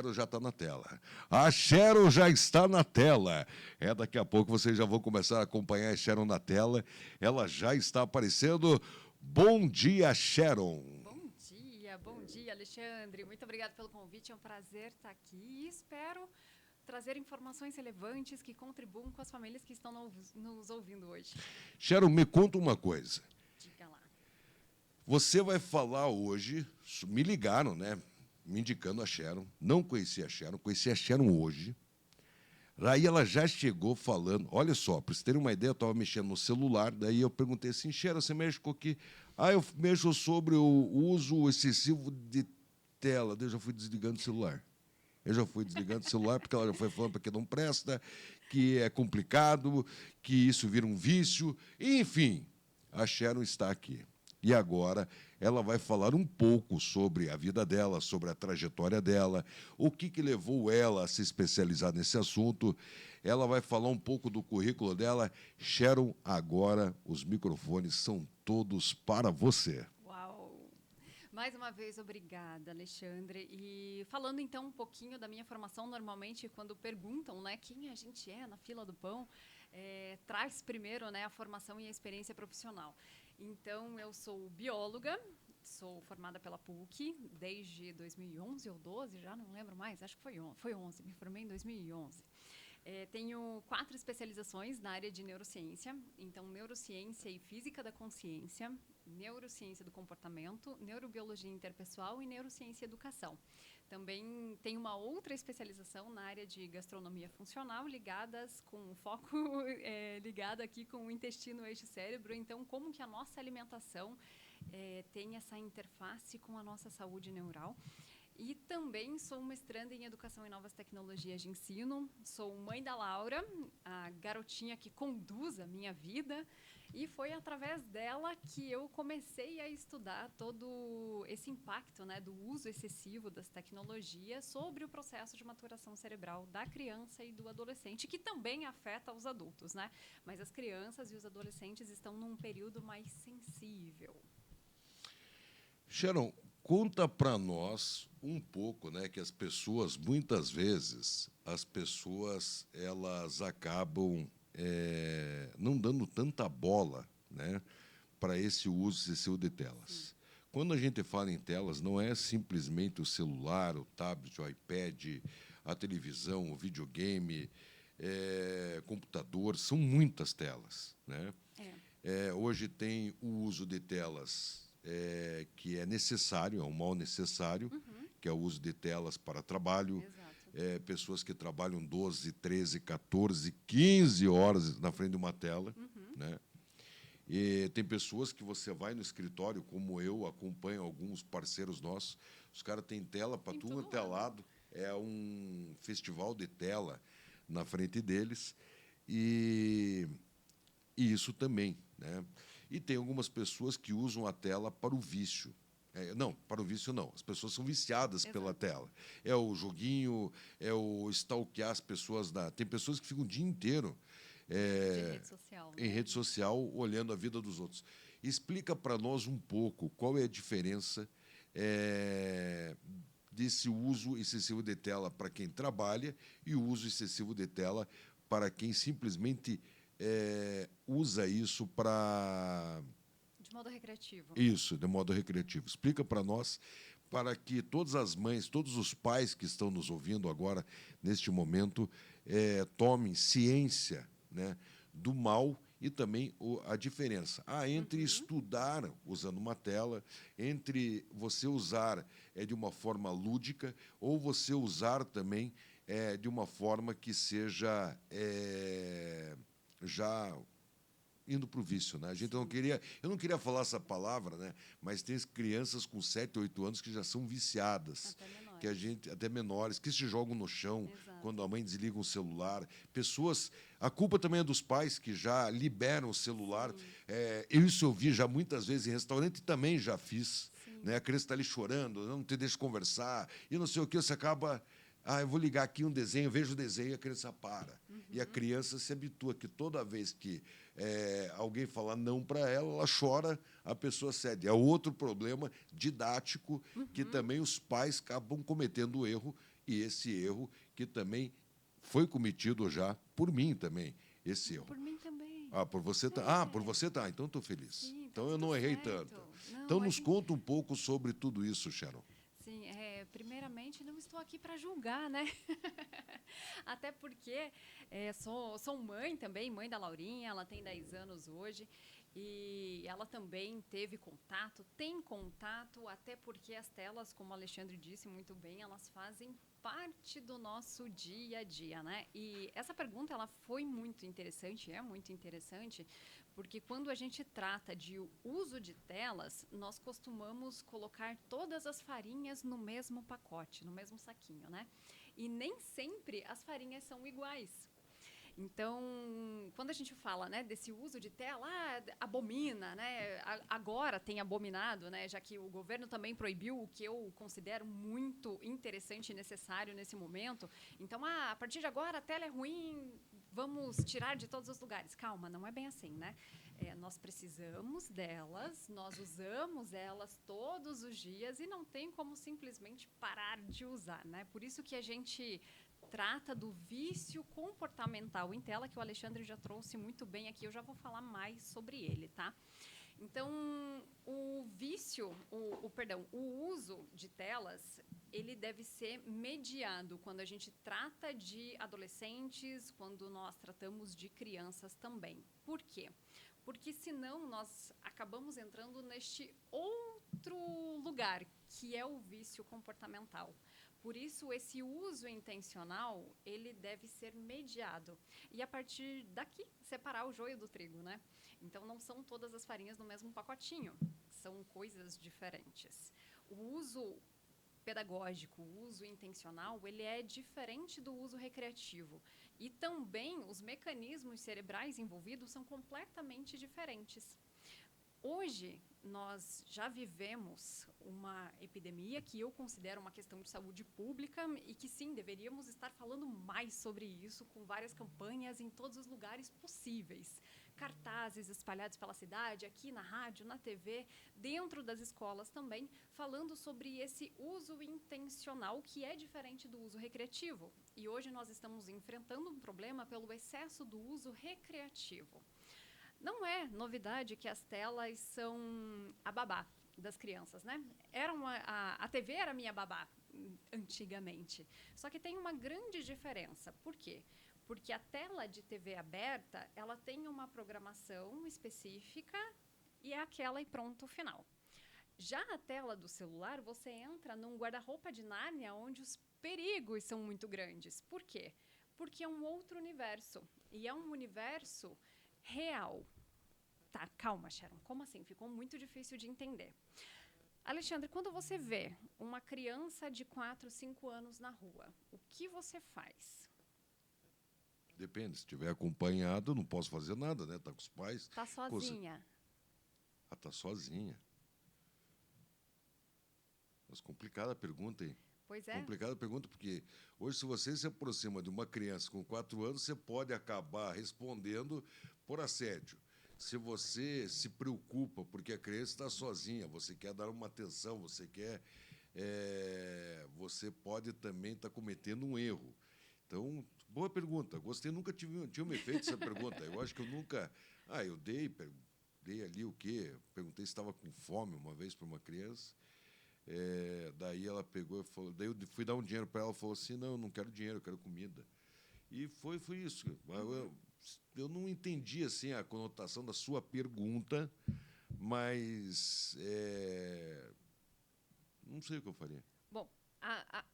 Cheryl já está na tela. A Cheryl já está na tela. Daqui a pouco vocês já vão começar a acompanhar a Cheryl na tela. Ela já está aparecendo. Bom dia, Cheryl. Bom dia, Alexandre. Muito obrigada pelo convite. É um prazer estar aqui e espero trazer informações relevantes que contribuam com as famílias que estão nos ouvindo hoje. Cheryl, me conta uma coisa. Diga lá. Você vai falar hoje, me ligaram, né? Me indicando a Cheryl. Não conhecia a Cheryl, conheci a Cheryl hoje. Aí ela já chegou falando, olha só, para vocês terem uma ideia, eu estava mexendo no celular, daí eu perguntei assim, Cheryl, você mexe com o quê? Eu mexo sobre o uso excessivo de tela. Daí eu já fui desligando o celular. Porque ela já foi falando para que não presta, que é complicado, que isso vira um vício. Enfim, a Cheryl está aqui. E agora ela vai falar um pouco sobre a vida dela, sobre a trajetória dela, o que levou ela a se especializar nesse assunto. Ela vai falar um pouco do currículo dela. Cheryl, agora os microfones são todos para você. Uau! Mais uma vez, obrigada, Alexandre. E falando então um pouquinho da minha formação, normalmente quando perguntam, né, quem a gente é na fila do pão, traz primeiro, né, a formação e a experiência profissional. Então, eu sou bióloga, sou formada pela PUC desde 2011 ou 12, já não lembro mais, acho que foi 11, me formei em 2011. Tenho 4 especializações na área de neurociência, então neurociência e física da consciência, neurociência do comportamento, neurobiologia interpessoal e neurociência e educação. Também tenho uma outra especialização na área de gastronomia funcional, ligadas com foco ligado aqui com o intestino, eixo cérebro. Então, como que a nossa alimentação tem essa interface com a nossa saúde neural. E também sou mestranda em Educação em Novas Tecnologias de Ensino. Sou mãe da Laura, a garotinha que conduz a minha vida. E foi através dela que eu comecei a estudar todo esse impacto, né, do uso excessivo das tecnologias sobre o processo de maturação cerebral da criança e do adolescente, que também afeta os adultos, né? Mas as crianças e os adolescentes estão num período mais sensível. Sharon, conta para nós um pouco, né, que as pessoas, muitas vezes, elas acabam não dando tanta bola, né, para esse uso excessivo de telas. Sim. Quando a gente fala em telas, não é simplesmente o celular, o tablet, o iPad, a televisão, o videogame, computador, são muitas telas, né? Hoje tem o uso de telas que é necessário, é um mal necessário, que é o uso de telas para trabalho. Exato. Pessoas que trabalham 12, 13, 14, 15 horas na frente de uma tela. Né? E tem pessoas que você vai no escritório, como eu, acompanho alguns parceiros nossos, os caras têm tela para tudo até lado, é um festival de tela na frente deles, e isso também. Né? E tem algumas pessoas que usam a tela para o vício. Não, para o vício não. As pessoas são viciadas pela tela. É o joguinho, é o stalkear as pessoas. Tem pessoas que ficam o dia inteiro De rede social, em né? rede social olhando a vida dos outros. Explica para nós um pouco qual é a diferença desse uso excessivo de tela para quem trabalha e o uso excessivo de tela para quem simplesmente usa isso para... De modo recreativo. Isso, de modo recreativo. Explica para nós, para que todas as mães, todos os pais que estão nos ouvindo agora, neste momento, tomem ciência, né, do mal e também a diferença entre estudar usando uma tela, entre você usar de uma forma lúdica ou você usar também de uma forma que seja já indo para o vício, né? Eu não queria falar essa palavra, né? Mas tem crianças com 7, 8 anos que já são viciadas, até menores, que se jogam no chão. Exato. Quando a mãe desliga um celular. A culpa também é dos pais que já liberam o celular. Isso eu vi já muitas vezes em restaurante e também já fiz. Né? A criança está ali chorando, não te deixa conversar, e não sei o que, você acaba... eu vou ligar aqui um desenho, vejo o desenho e a criança para. E a criança se habitua que toda vez que alguém falar não para ela, ela chora, a pessoa cede. É outro problema didático que também os pais acabam cometendo o erro E esse erro que também foi cometido já por mim também, esse erro. Por mim também. Por você por você tá. Então estou feliz. Sim, tá Então eu tudo não errei certo. tanto. Não, Então a nos gente- conta um pouco sobre tudo isso, Sharon. Sim, primeiramente não estou aqui para julgar, né? Até porque sou mãe também, mãe da Laurinha, ela tem 10 anos hoje. E ela também teve contato, tem contato, até porque as telas, como o Alexandre disse muito bem, elas fazem parte do nosso dia a dia, né? E essa pergunta, ela foi muito interessante, é muito interessante, porque quando a gente trata de uso de telas, nós costumamos colocar todas as farinhas no mesmo pacote, no mesmo saquinho, né? E nem sempre as farinhas são iguais. Então, quando a gente fala, né, desse uso de tela, abomina, né? Agora tem abominado, né, já que o governo também proibiu, o que eu considero muito interessante e necessário nesse momento. Então, a partir de agora a tela é ruim, vamos tirar de todos os lugares. Calma, não é bem assim, né? Nós precisamos delas, nós usamos elas todos os dias e não tem como simplesmente parar de usar, né? Por isso que a gente trata do vício comportamental em tela, que o Alexandre já trouxe muito bem aqui, eu já vou falar mais sobre ele, tá? Então, o vício, o uso de telas, ele deve ser mediado quando a gente trata de adolescentes, quando nós tratamos de crianças também. Por quê? Porque senão nós acabamos entrando neste outro lugar, que é o vício comportamental. Por isso, esse uso intencional, ele deve ser mediado. E, a partir daqui, separar o joio do trigo, né? Então, não são todas as farinhas no mesmo pacotinho. São coisas diferentes. O uso pedagógico, o uso intencional, ele é diferente do uso recreativo. E também, os mecanismos cerebrais envolvidos são completamente diferentes. Hoje, nós já vivemos uma epidemia que eu considero uma questão de saúde pública e que, sim, deveríamos estar falando mais sobre isso, com várias campanhas em todos os lugares possíveis. Cartazes espalhados pela cidade, aqui na rádio, na TV, dentro das escolas também, falando sobre esse uso intencional, que é diferente do uso recreativo. E hoje nós estamos enfrentando um problema pelo excesso do uso recreativo. Não é novidade que as telas são a babá das crianças, né? A TV era minha babá antigamente. Só que tem uma grande diferença. Por quê? Porque a tela de TV aberta, ela tem uma programação específica e é aquela e pronto, final. Já a tela do celular, você entra num guarda-roupa de Nárnia onde os perigos são muito grandes. Por quê? Porque é um outro universo. E é um universo real. Tá, calma, Sharon. Como assim? Ficou muito difícil de entender. Alexandre, quando você vê uma criança de 4, 5 anos na rua, o que você faz? Depende, se estiver acompanhado, não posso fazer nada, né? Tá com os pais. Tá sozinha? Tá sozinha. Mas complicada a pergunta, hein? Pois é. Complicada a pergunta, porque hoje, se você se aproxima de uma criança com 4 anos, você pode acabar respondendo por assédio. Se você se preocupa porque a criança está sozinha, você quer dar uma atenção, você quer... você pode também estar cometendo um erro. Então, boa pergunta. Gostei, nunca tinha me feito essa pergunta. Eu acho que eu nunca... eu dei ali o quê? Perguntei se estava com fome uma vez para uma criança. Daí ela pegou e falou... Daí eu fui dar um dinheiro para ela e falou assim, não, eu não quero dinheiro, eu quero comida. E foi isso. Eu não entendi assim, a conotação da sua pergunta, mas não sei o que eu faria. Bom,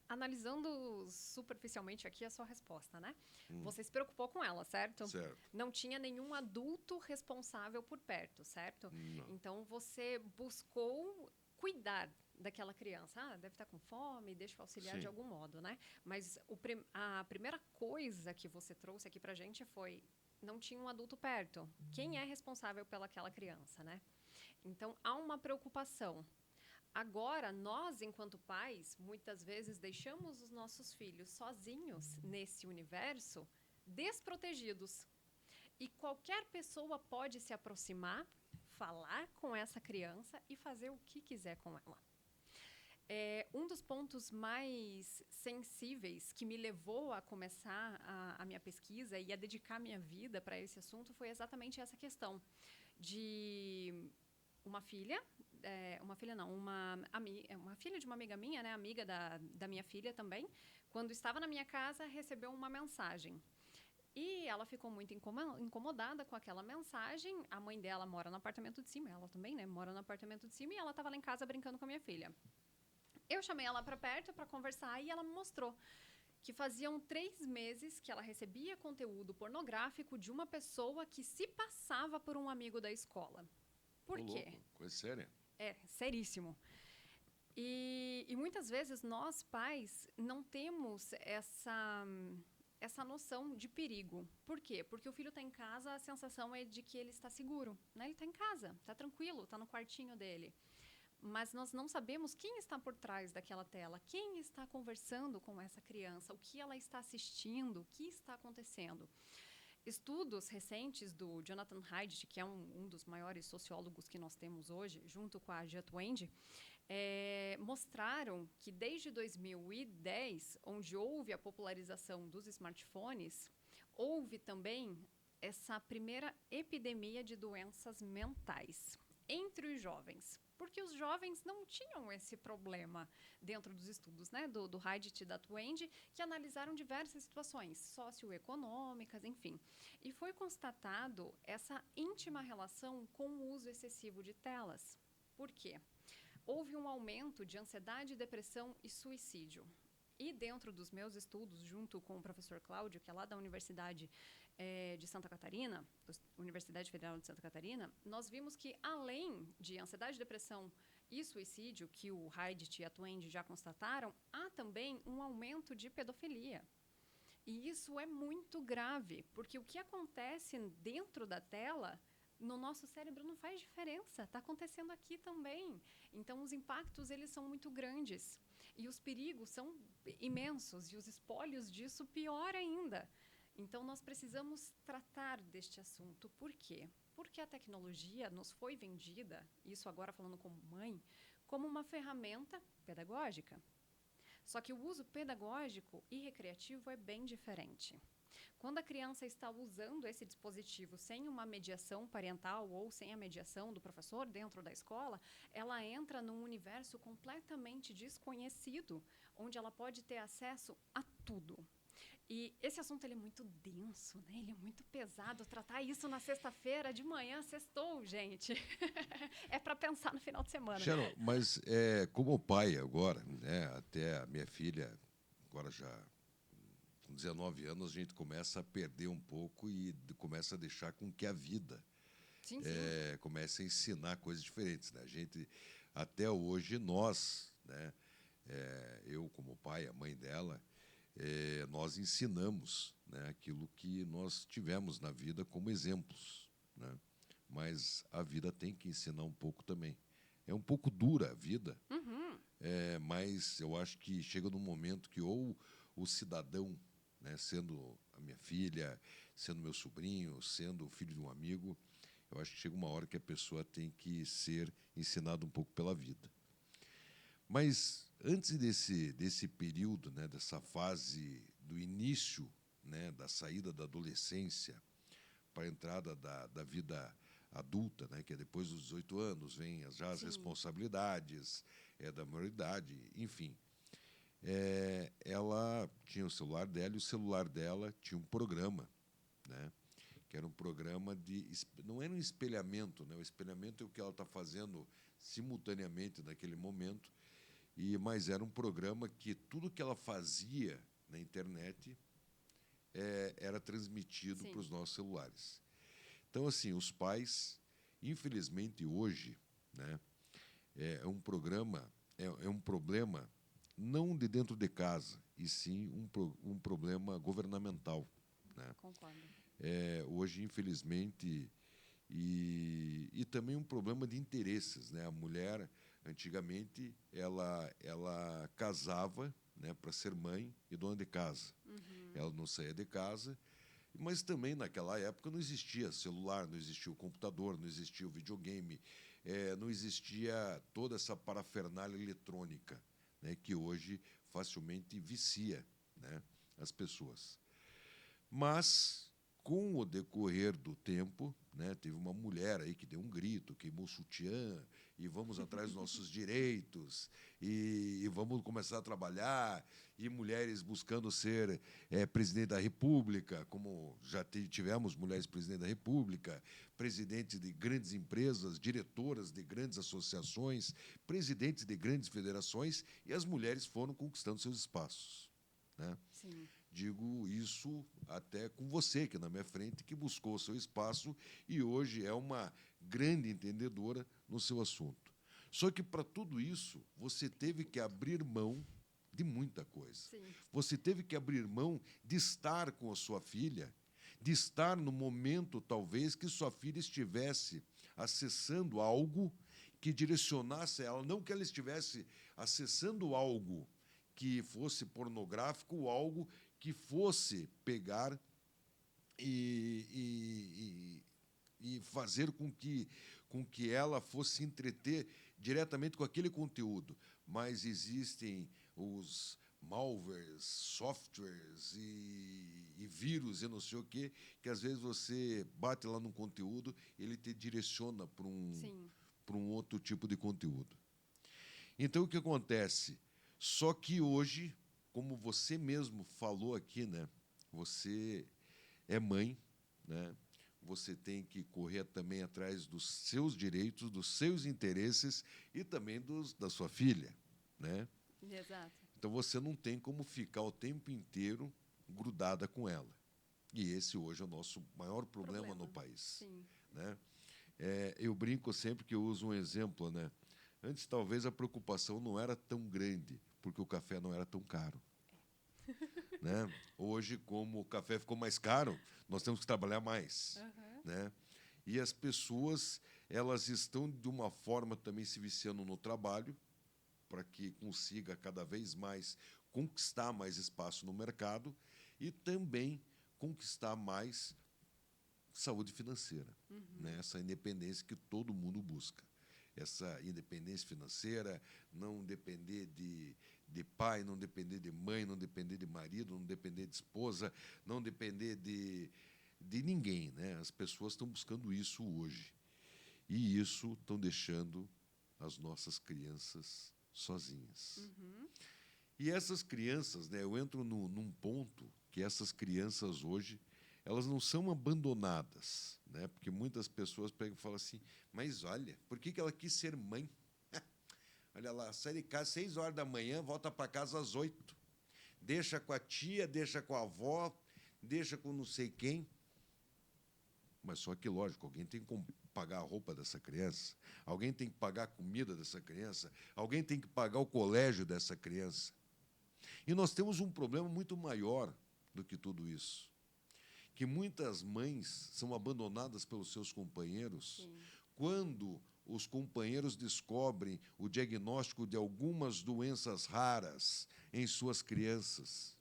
analisando superficialmente aqui a sua resposta, né? Você se preocupou com ela, certo? Certo. Não tinha nenhum adulto responsável por perto, certo? Não. Então, você buscou cuidar daquela criança. Deve estar com fome, deixa eu auxiliar Sim. de algum modo, né? Mas a primeira coisa que você trouxe aqui pra gente foi: não tinha um adulto perto. Quem é responsável pelaquela criança, né? Então, há uma preocupação. Agora, nós, enquanto pais, muitas vezes deixamos os nossos filhos sozinhos nesse universo, desprotegidos. E qualquer pessoa pode se aproximar, falar com essa criança e fazer o que quiser com ela. Um dos pontos mais sensíveis que me levou a começar a minha pesquisa e a dedicar minha vida para esse assunto foi exatamente essa questão de uma filha, uma filha de uma amiga minha, né, amiga da minha filha também, quando estava na minha casa, recebeu uma mensagem. E ela ficou muito incomodada com aquela mensagem. A mãe dela mora no apartamento de cima, ela também, né, mora no apartamento de cima, e ela estava lá em casa brincando com a minha filha. Eu chamei ela para perto para conversar e ela me mostrou que faziam 3 meses que ela recebia conteúdo pornográfico de uma pessoa que se passava por um amigo da escola. Por Ô, quê? louco, coisa séria. Seríssimo. E muitas vezes nós, pais, não temos essa noção de perigo. Por quê? Porque o filho está em casa, a sensação é de que ele está seguro, né? Ele está em casa, está tranquilo, está no quartinho dele. Mas nós não sabemos quem está por trás daquela tela, quem está conversando com essa criança, o que ela está assistindo, o que está acontecendo. Estudos recentes do Jonathan Haidt, que é um dos maiores sociólogos que nós temos hoje, junto com a Jut Wende, mostraram que desde 2010, onde houve a popularização dos smartphones, houve também essa primeira epidemia de doenças mentais entre os jovens. Porque os jovens não tinham esse problema dentro dos estudos, né, do Haidt e da Twenge, que analisaram diversas situações socioeconômicas, enfim. E foi constatado essa íntima relação com o uso excessivo de telas. Por quê? Houve um aumento de ansiedade, depressão e suicídio. E dentro dos meus estudos, junto com o professor Cláudio, que é lá da Universidade de Santa Catarina, Universidade Federal de Santa Catarina, nós vimos que, além de ansiedade, depressão e suicídio, que o Haidt e a Twenge já constataram, há também um aumento de pedofilia. E isso é muito grave, porque o que acontece dentro da tela, no nosso cérebro, não faz diferença. Está acontecendo aqui também. Então, os impactos, eles são muito grandes. E os perigos são imensos. E os espólios disso, pior ainda. Então, nós precisamos tratar deste assunto. Por quê? Porque a tecnologia nos foi vendida, isso agora falando como mãe, como uma ferramenta pedagógica. Só que o uso pedagógico e recreativo é bem diferente. Quando a criança está usando esse dispositivo sem uma mediação parental ou sem a mediação do professor dentro da escola, ela entra num universo completamente desconhecido, onde ela pode ter acesso a tudo. E esse assunto ele é muito denso, né? Ele é muito pesado. Tratar isso na sexta-feira de manhã, sextou, gente. É para pensar no final de semana. Sharon, mas como pai agora, né, até a minha filha, agora já com 19 anos, a gente começa a perder um pouco e começa a deixar com que a vida Sim, sim. comece a ensinar coisas diferentes. Né? A gente, até hoje, nós, né, eu como pai, a mãe dela, nós ensinamos, né, aquilo que nós tivemos na vida como exemplos. Né? Mas a vida tem que ensinar um pouco também. É um pouco dura a vida, Uhum. mas eu acho que chega num momento que ou o cidadão, né, sendo a minha filha, sendo meu sobrinho, sendo o filho de um amigo, eu acho que chega uma hora que a pessoa tem que ser ensinada um pouco pela vida. Mas antes desse período, né, dessa fase do início, né, da saída da adolescência para a entrada da vida adulta, né, que é depois dos 18 anos, vem já as Sim. responsabilidades da maioridade, enfim. Ela tinha o celular dela e o celular dela tinha um programa, né, que era um programa de... Não era um espelhamento, né, o espelhamento é o que ela está fazendo simultaneamente naquele momento, mas era um programa que tudo que ela fazia na internet era transmitido Sim. para os nossos celulares. Então, assim, os pais, infelizmente, hoje, né, é um programa, é um problema não de dentro de casa, e sim um problema governamental. Né? Concordo. Hoje, infelizmente, e também um problema de interesses. Né? A mulher, antigamente, ela casava, né, para ser mãe e dona de casa. Uhum. Ela não saía de casa, mas também naquela época não existia celular, não existia o computador, não existia o videogame, não existia toda essa parafernália eletrônica. né, que hoje facilmente vicia, né, as pessoas. Mas, com o decorrer do tempo, né, teve uma mulher aí que deu um grito, queimou o sutiã, e vamos atrás dos nossos direitos, e vamos começar a trabalhar, e mulheres buscando ser presidente da República, como já tivemos mulheres presidente da República, presidentes de grandes empresas, diretoras de grandes associações, presidentes de grandes federações, e as mulheres foram conquistando seus espaços, né? Sim. Digo isso até com você, aqui na minha frente, que buscou o seu espaço e hoje é uma grande entendedora no seu assunto. Só que, para tudo isso, você teve que abrir mão de muita coisa. Sim. Você teve que abrir mão de estar com a sua filha, de estar no momento, talvez, que sua filha estivesse acessando algo que direcionasse ela, não que ela estivesse acessando algo que fosse pornográfico ou algo que fosse pegar e fazer com que ela fosse se entreter diretamente com aquele conteúdo. Mas existem os malwares, softwares e vírus e não sei o quê, que às vezes você bate lá num conteúdo, ele te direciona para um outro tipo de conteúdo. Então, o que acontece? Só que hoje, como você mesmo falou aqui, né, você é mãe, né, você tem que correr também atrás dos seus direitos, dos seus interesses e também da sua filha, né? Exato. Então, você não tem como ficar o tempo inteiro grudada com ela. E esse hoje é o nosso maior problema no país. Sim. Né? Eu brinco sempre que eu uso um exemplo, né? Antes, talvez, a preocupação não era tão grande, porque o café não era tão caro. Né? Hoje, como o café ficou mais caro, nós temos que trabalhar mais. Né? E as pessoas, elas estão, de uma forma, também se viciando no trabalho, para que consiga cada vez mais conquistar mais espaço no mercado e também conquistar mais saúde financeira, né? Essa independência que todo mundo busca. Essa independência financeira, não depender de pai, não depender de mãe, não depender de marido, não depender de esposa, não depender de ninguém, né? As pessoas estão buscando isso hoje. E isso estão deixando as nossas crianças sozinhas. E essas crianças, né, eu entro num ponto que essas crianças hoje, elas não são abandonadas, né? Porque muitas pessoas pegam e falam assim, mas olha, por que ela quis ser mãe? Olha lá, sai de casa às 6 horas da manhã, volta para casa às 8. Deixa com a tia, deixa com a avó, deixa com não sei quem. Mas só que, lógico, alguém tem que pagar a roupa dessa criança, alguém tem que pagar a comida dessa criança, alguém tem que pagar o colégio dessa criança. E nós temos um problema muito maior do que tudo isso, que muitas mães são abandonadas pelos seus companheiros. Sim. Quando os companheiros descobrem o diagnóstico de algumas doenças raras em suas crianças.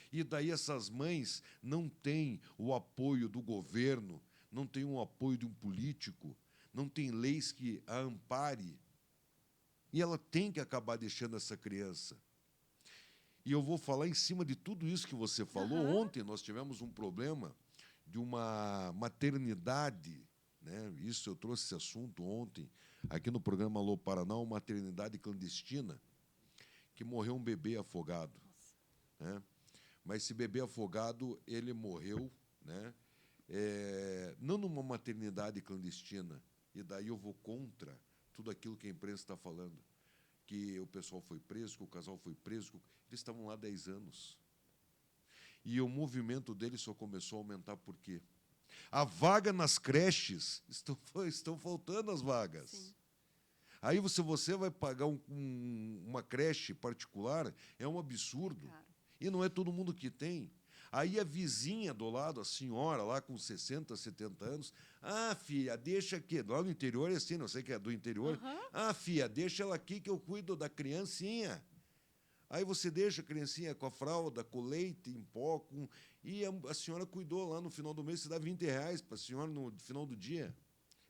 E daí essas mães não têm o apoio do governo, não têm o apoio de um político, não tem leis que a ampare. E ela tem que acabar deixando essa criança. E eu vou falar em cima de tudo isso que você falou. Ontem nós tivemos um problema de uma maternidade, né? Isso, eu trouxe esse assunto ontem, aqui no programa Alô Paraná, uma maternidade clandestina, que morreu um bebê afogado. Né? Mas esse bebê afogado, ele morreu, né? Não numa maternidade clandestina, e daí eu vou contra tudo aquilo que a imprensa está falando, que o pessoal foi preso, que o casal foi preso, eles estavam lá 10 anos. E o movimento deles só começou a aumentar por quê? A vaga nas creches, estão faltando as vagas. Sim. Aí você vai pagar uma creche particular, é um absurdo. E não é todo mundo que tem. Aí a vizinha do lado, a senhora lá com 60, 70 anos, filha, deixa aqui. Lá no interior é assim, não sei que é do interior. Filha, deixa ela aqui que eu cuido da criancinha. Aí você deixa a criancinha com a fralda, com leite em pó, e a senhora cuidou lá no final do mês, você dá R$20 para a senhora no final do dia.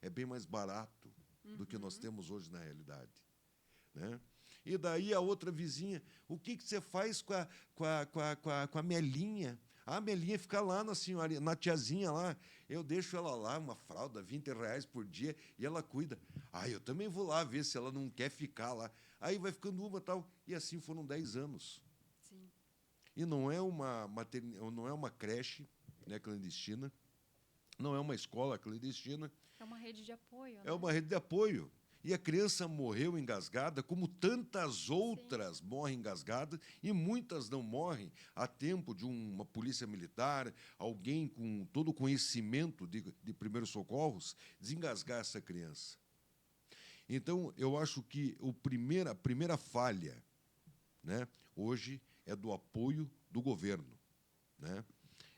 É bem mais barato do que nós temos hoje na realidade. Né? E daí a outra vizinha, o que você faz com a Melinha? A Melinha fica lá na senhora, na tiazinha lá. Eu deixo ela lá, uma fralda, R$ 20 por dia, e ela cuida. Eu também vou lá ver se ela não quer ficar lá. Aí vai ficando uma tal. E assim foram 10 anos. Sim. E não é não é uma creche, né, clandestina, não é uma escola clandestina. É uma rede de apoio, É uma rede de apoio. E a criança morreu engasgada, como tantas outras morrem engasgadas, e muitas não morrem a tempo de uma polícia militar, alguém com todo o conhecimento de primeiros socorros, desengasgar essa criança. Então, eu acho que a primeira falha, né, hoje é do apoio do governo, né?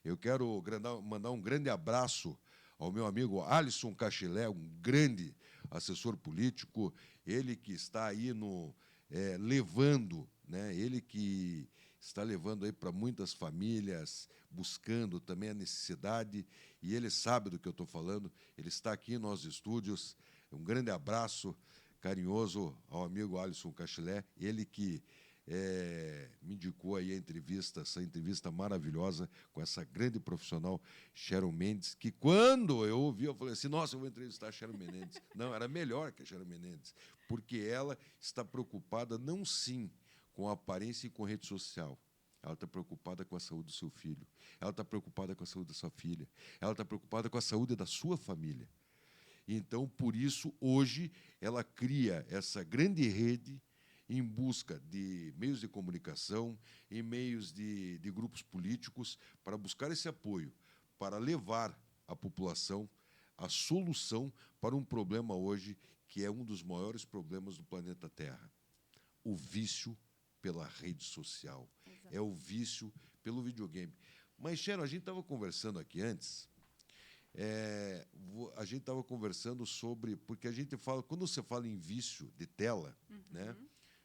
Eu quero mandar um grande abraço ao meu amigo Alisson Cachilé, um grande assessor político, ele que está aí levando, né, ele que está levando aí para muitas famílias, buscando também a necessidade, e ele sabe do que eu estou falando, ele está aqui em nossos estúdios. Um grande abraço carinhoso ao amigo Alisson Cachilé, ele que me indicou aí essa entrevista maravilhosa com essa grande profissional, Sharon Mendes, que quando eu ouvi, eu falei assim, nossa, eu vou entrevistar a Sharon Mendes. Não, era melhor que a Sharon Mendes, porque ela está preocupada não sim com a aparência e com a rede social. Ela está preocupada com a saúde do seu filho, ela está preocupada com a saúde da sua filha, ela está preocupada com a saúde da sua família. Então, por isso, hoje, ela cria essa grande rede em busca de meios de comunicação, em meios de grupos políticos, para buscar esse apoio, para levar à população a solução para um problema hoje que é um dos maiores problemas do planeta Terra: o vício pela rede social. Exato. É o vício pelo videogame. Mas, Sharon, a gente estava conversando aqui antes, a gente estava conversando sobre... Porque a gente fala... Quando você fala em vício de tela, né,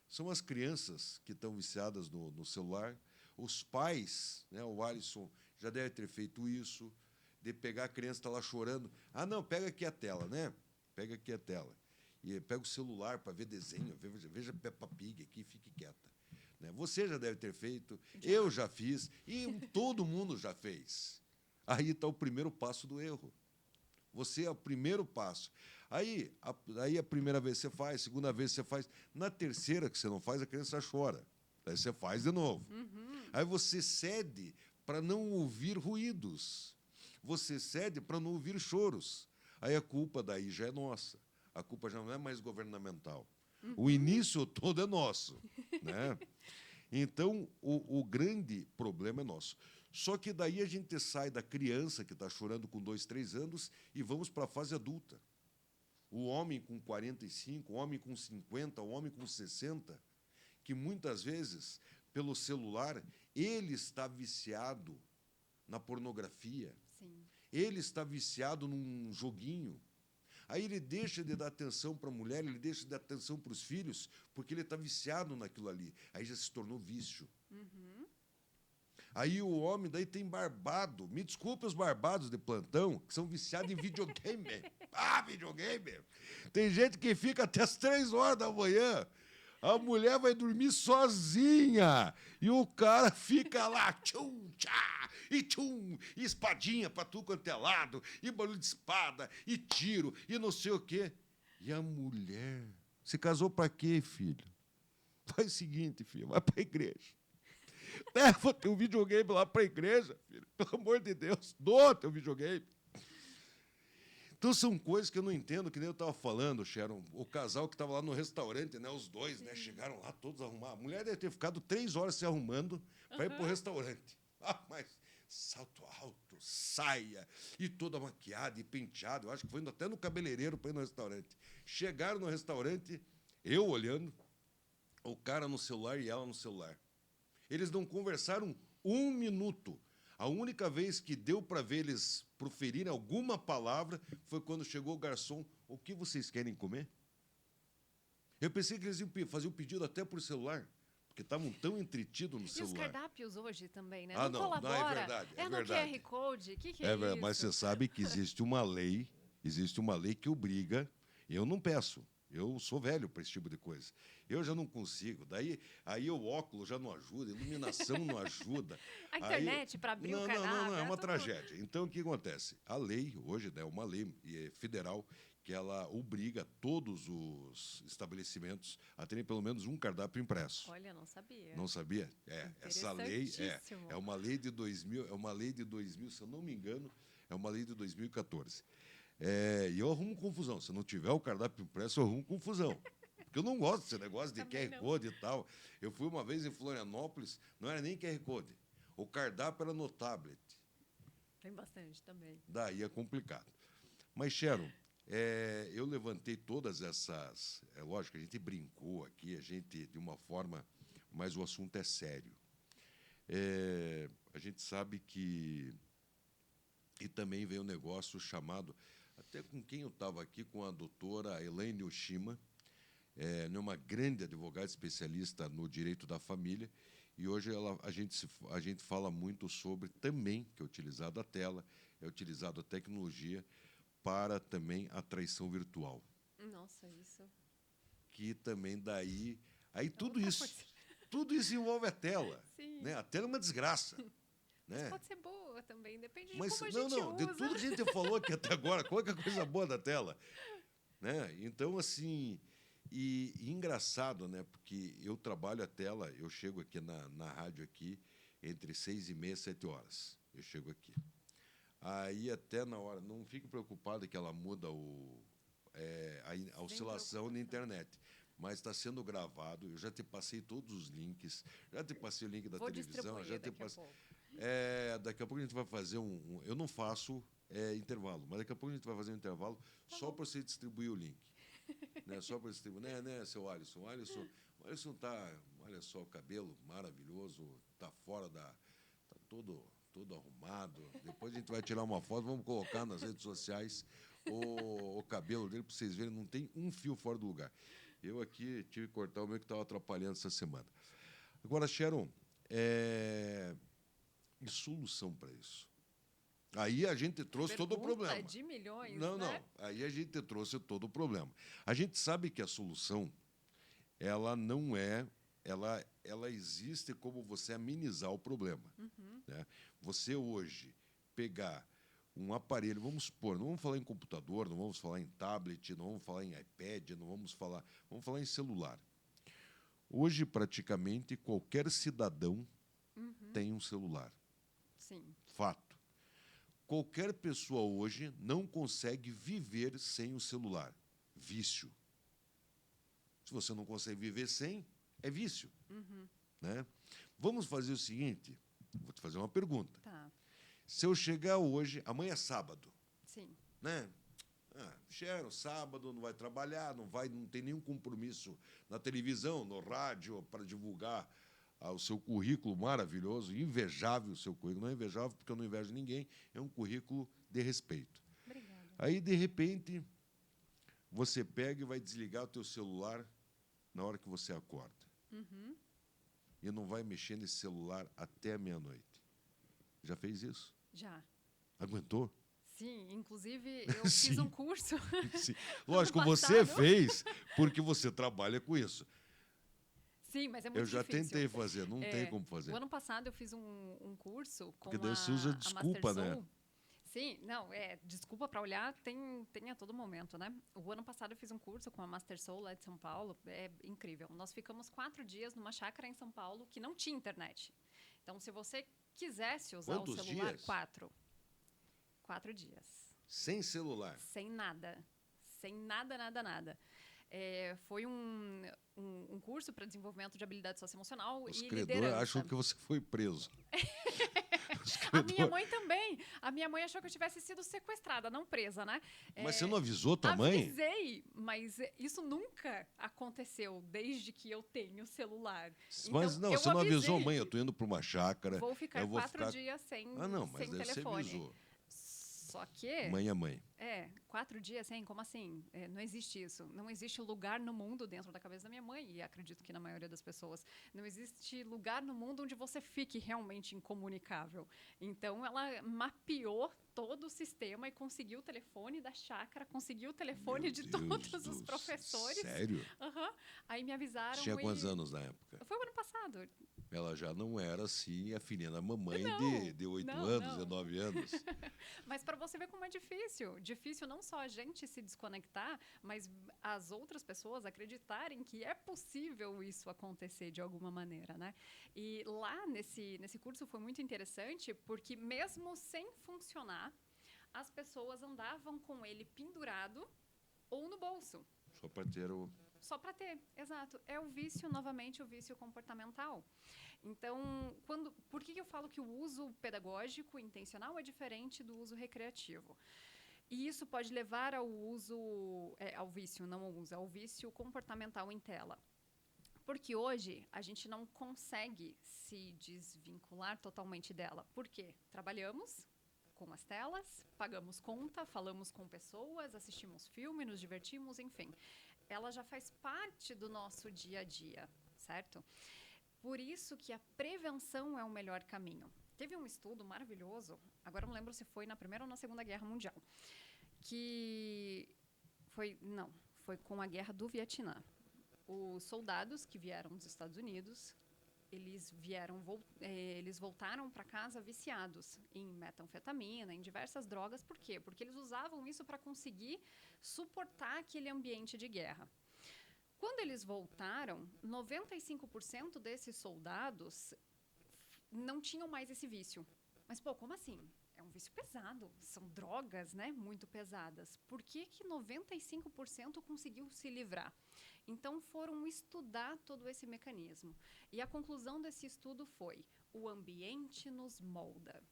são as crianças que estão viciadas no celular, os pais, né, o Alisson já deve ter feito isso, de pegar a criança, está lá chorando. Não, pega aqui a tela, né? Pega aqui a tela. E pega o celular para ver desenho, veja Peppa Pig aqui, fique quieta. Né? Você já deve ter feito, eu já fiz, e todo mundo já fez. Aí está o primeiro passo do erro. Você é o primeiro passo. Aí a primeira vez você faz, a segunda vez você faz. Na terceira que você não faz, a criança chora. Aí você faz de novo. Aí você cede para não ouvir ruídos. Você cede para não ouvir choros. Aí a culpa daí já é nossa. A culpa já não é mais governamental. O início todo é nosso. Né? Então, o grande problema é nosso. Só que daí a gente sai da criança que está chorando com 2, 3 anos e vamos para a fase adulta. O homem com 45, o homem com 50, o homem com 60, que muitas vezes, pelo celular, ele está viciado na pornografia. Sim. Ele está viciado num joguinho. Aí ele deixa de dar atenção para a mulher, ele deixa de dar atenção para os filhos, porque ele está viciado naquilo ali. Aí já se tornou vício. Aí o homem daí tem barbado. Me desculpe os barbados de plantão, que são viciados em videogame. Videogame! Tem gente que fica até as 3 horas da manhã. A mulher vai dormir sozinha. E o cara fica lá, tchum, tchá, e tchum, e espadinha para tudo quanto é lado, e barulho de espada, e tiro, e não sei o quê. E a mulher... Se casou para quê, filho? Faz o seguinte, filho, vai para a igreja. Leva teu videogame lá para a igreja, filho. Pelo amor de Deus, doa teu videogame. Então, são coisas que eu não entendo, que nem eu estava falando, Sharon. O casal que estava lá no restaurante, né, os dois, né, chegaram lá todos arrumados. A mulher deve ter ficado 3 horas se arrumando para ir para o restaurante. Mas salto alto, saia, e toda maquiada e penteada. Eu acho que foi indo até no cabeleireiro para ir no restaurante. Chegaram no restaurante, eu olhando, o cara no celular e ela no celular. Eles não conversaram 1 minuto. A única vez que deu para ver eles proferirem alguma palavra foi quando chegou o garçom. O que vocês querem comer? Eu pensei que eles iam fazer o pedido até por celular, porque estavam tão entretidos no celular. E os cardápios hoje também, né? Não colabora. Não, é verdade. É no verdade. QR Code, o que é isso? Mas você sabe que existe uma lei que obriga, eu não peço, Eu sou velho para esse tipo de coisa. Eu já não consigo. Aí o óculos já não ajuda, a iluminação não ajuda. A internet para abrir o cardápio. Não, é uma tudo. tragédia. Então, o que acontece? A lei, hoje, é uma lei federal que ela obriga todos os estabelecimentos a terem pelo menos um cardápio impresso. Olha, não sabia. Não sabia? Essa lei Interessantíssimo. é uma lei de 2000, se eu não me engano, é uma lei de 2014. E eu arrumo confusão. Se não tiver o cardápio impresso, eu arrumo confusão. Porque eu não gosto desse negócio de Também QR não. Code e tal. Eu fui uma vez em Florianópolis, não era nem QR Code. O cardápio era no tablet. Tem bastante também. Daí é complicado. Mas, Sharon, eu levantei todas essas... É lógico, a gente brincou aqui, de uma forma... Mas o assunto é sério. A gente sabe que... E também veio um negócio chamado... Até com quem eu estava aqui, com a doutora Elaine Oshima, uma grande advogada especialista no direito da família, e hoje a gente fala muito sobre também, que é utilizado a tela, é utilizado a tecnologia para também a traição virtual. Nossa, isso. Que também daí... Aí tudo outra isso envolve a tela. Sim. Né? A tela é uma desgraça. Né? Pode ser boa também, depende de Mas como a gente usa. de tudo que a gente falou aqui até agora, qual é a coisa boa da tela? Né? Então, assim, e engraçado, né? Porque eu trabalho a tela, eu chego aqui na rádio aqui entre 6h30 e 7h. Eu chego aqui. Aí até na hora, não fique preocupado que ela muda a oscilação na internet. Mas está sendo gravado, eu já te passei todos os links, já te passei o link da televisão, já te passei. Daqui a pouco a gente vai fazer eu não faço intervalo, mas daqui a pouco a gente vai fazer um intervalo só para você distribuir o link. Né? Só para distribuir. Né, seu Alisson? O Alisson está, olha só, o cabelo maravilhoso, está fora da. Está todo arrumado. Depois a gente vai tirar uma foto, vamos colocar nas redes sociais o cabelo dele para vocês verem, não tem um fio fora do lugar. Eu aqui tive que cortar o meu que estava atrapalhando essa semana. Agora, Sharon, e solução para isso? Aí a gente trouxe todo o problema. De milhões, não, né? Não. Aí a gente trouxe todo o problema. A gente sabe que a solução, ela não é... Ela existe como você amenizar o problema. Uhum. Né? Você hoje pegar um aparelho, vamos supor, não vamos falar em computador, não vamos falar em tablet, não vamos falar em iPad, vamos falar em celular. Hoje, praticamente, qualquer cidadão tem um celular. Sim. Fato. Qualquer pessoa hoje não consegue viver sem o celular. Vício. Se você não consegue viver sem, é vício. Uhum. Né? Vamos fazer o seguinte, vou te fazer uma pergunta. Tá. Se eu chegar hoje, amanhã é sábado, Sim. né? Sharon, sábado, não vai trabalhar, não tem nenhum compromisso na televisão, no rádio, para divulgar o seu currículo maravilhoso, invejável o seu currículo. Não é invejável porque eu não invejo ninguém, é um currículo de respeito. Obrigada. Aí, de repente, você pega e vai desligar o teu celular na hora que você acorda. Uhum. E não vai mexer nesse celular até a meia-noite. Já fez isso? Já. Aguentou? Sim, inclusive eu fiz um curso. Sim. Lógico, Ano você passado. fez porque você trabalha com isso. Sim, mas é muito Eu já difícil. tentei fazer, não tem como fazer. O ano passado eu fiz um curso com Porque daí você usa desculpa, né? Sim, não, desculpa para olhar tem a todo momento, né? O ano passado eu fiz um curso com a Master Soul lá de São Paulo, é incrível. Nós ficamos 4 dias numa chácara em São Paulo que não tinha internet. Então, se você quisesse usar Quantos o celular, dias? 4 dias. Sem celular. Sem nada. Sem nada, nada, nada. Foi um curso para desenvolvimento de habilidade socioemocional Os e credores liderança. acham que você foi preso. A minha mãe também. A minha mãe achou que eu tivesse sido sequestrada, não presa, né? Mas você não avisou tua mãe? Avisei, mas isso nunca aconteceu desde que eu tenho celular. Mas Então, não, você não avisei. avisou, mãe, eu estou indo para uma chácara. Vou ficar eu vou 4 dias sem Ah, não, mas sem daí você telefone. avisou. Só que... Mãe é mãe. 4 dias sem, como assim? Não existe isso. Não existe lugar no mundo dentro da cabeça da minha mãe, e acredito que na maioria das pessoas, não existe lugar no mundo onde você fique realmente incomunicável. Então, ela mapeou todo o sistema e conseguiu o telefone da chácara, conseguiu o telefone de todos os professores. Sério? Aí me avisaram. Tinha quantos anos na época? Foi o ano passado. Ela já não era assim a filhinha da mamãe de 8 anos, 19 anos. Mas para você ver como é difícil. Difícil não só a gente se desconectar, mas as outras pessoas acreditarem que é possível isso acontecer de alguma maneira, né? E lá nesse curso foi muito interessante, porque mesmo sem funcionar, as pessoas andavam com ele pendurado ou no bolso. Só para ter o... Só para ter, exato. É o vício, novamente, o vício comportamental. Então, por que eu falo que o uso pedagógico intencional é diferente do uso recreativo? E isso pode levar ao ao vício, não ao uso, ao vício comportamental em tela. Porque hoje a gente não consegue se desvincular totalmente dela. Por quê? Trabalhamos com as telas, pagamos conta, falamos com pessoas, assistimos filme, nos divertimos, enfim. Ela já faz parte do nosso dia a dia, certo? Por isso que a prevenção é o melhor caminho. Teve um estudo maravilhoso, agora não lembro se foi na Primeira ou na Segunda Guerra Mundial, que foi com a Guerra do Vietnã. Os soldados que vieram dos Estados Unidos, eles voltaram para casa viciados em metanfetamina, em diversas drogas. Por quê? Porque eles usavam isso para conseguir suportar aquele ambiente de guerra. Quando eles voltaram, 95% desses soldados não tinham mais esse vício. Mas, como assim? É um vício pesado, são drogas, né, muito pesadas. Por que 95% conseguiu se livrar? Então, foram estudar todo esse mecanismo. E a conclusão desse estudo foi: o ambiente nos molda.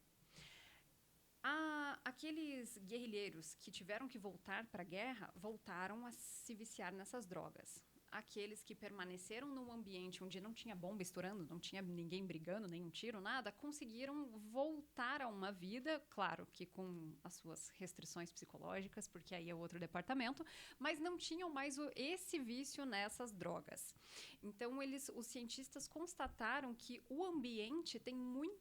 Aqueles guerrilheiros que tiveram que voltar para a guerra, voltaram a se viciar nessas drogas. Aqueles que permaneceram num ambiente onde não tinha bomba estourando, não tinha ninguém brigando, nenhum tiro, nada, conseguiram voltar a uma vida, claro que com as suas restrições psicológicas, porque aí é outro departamento, mas não tinham mais esse vício nessas drogas. Então, os cientistas constataram que o ambiente tem muito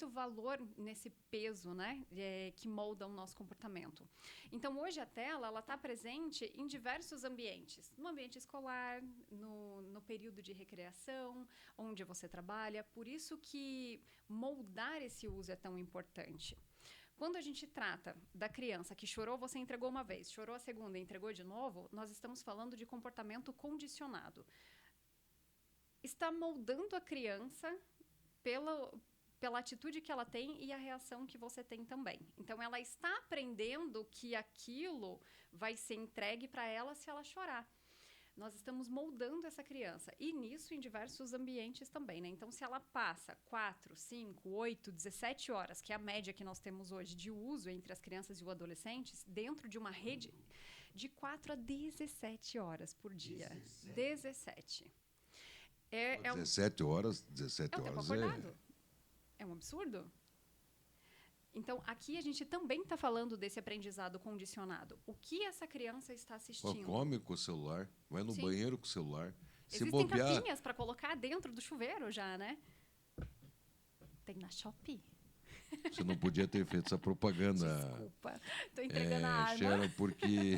valor nesse peso, né, que molda o nosso comportamento. Então, hoje a tela ela está presente em diversos ambientes. No ambiente escolar, no período de recreação, onde você trabalha. Por isso que moldar esse uso é tão importante. Quando a gente trata da criança que chorou, você entregou uma vez, chorou a segunda e entregou de novo, nós estamos falando de comportamento condicionado. Está moldando a criança pela atitude que ela tem e a reação que você tem também. Então, ela está aprendendo que aquilo vai ser entregue para ela se ela chorar. Nós estamos moldando essa criança. E nisso em diversos ambientes também, né? Então, se ela passa 4, 5, 8, 17 horas, que é a média que nós temos hoje de uso entre as crianças e os adolescentes, dentro de uma rede de 4 a 17 horas por dia. 17. 17 horas, 17 é um tempo horas acordado. É um absurdo? Então, aqui a gente também está falando desse aprendizado condicionado. O que essa criança está assistindo? Come com o celular, vai no banheiro com o celular. Se Existem bobear... capinhas para colocar dentro do chuveiro já, né? Tem na Shopee. Você não podia ter feito essa propaganda. Desculpa, estou entregando a arma. Sharon, porque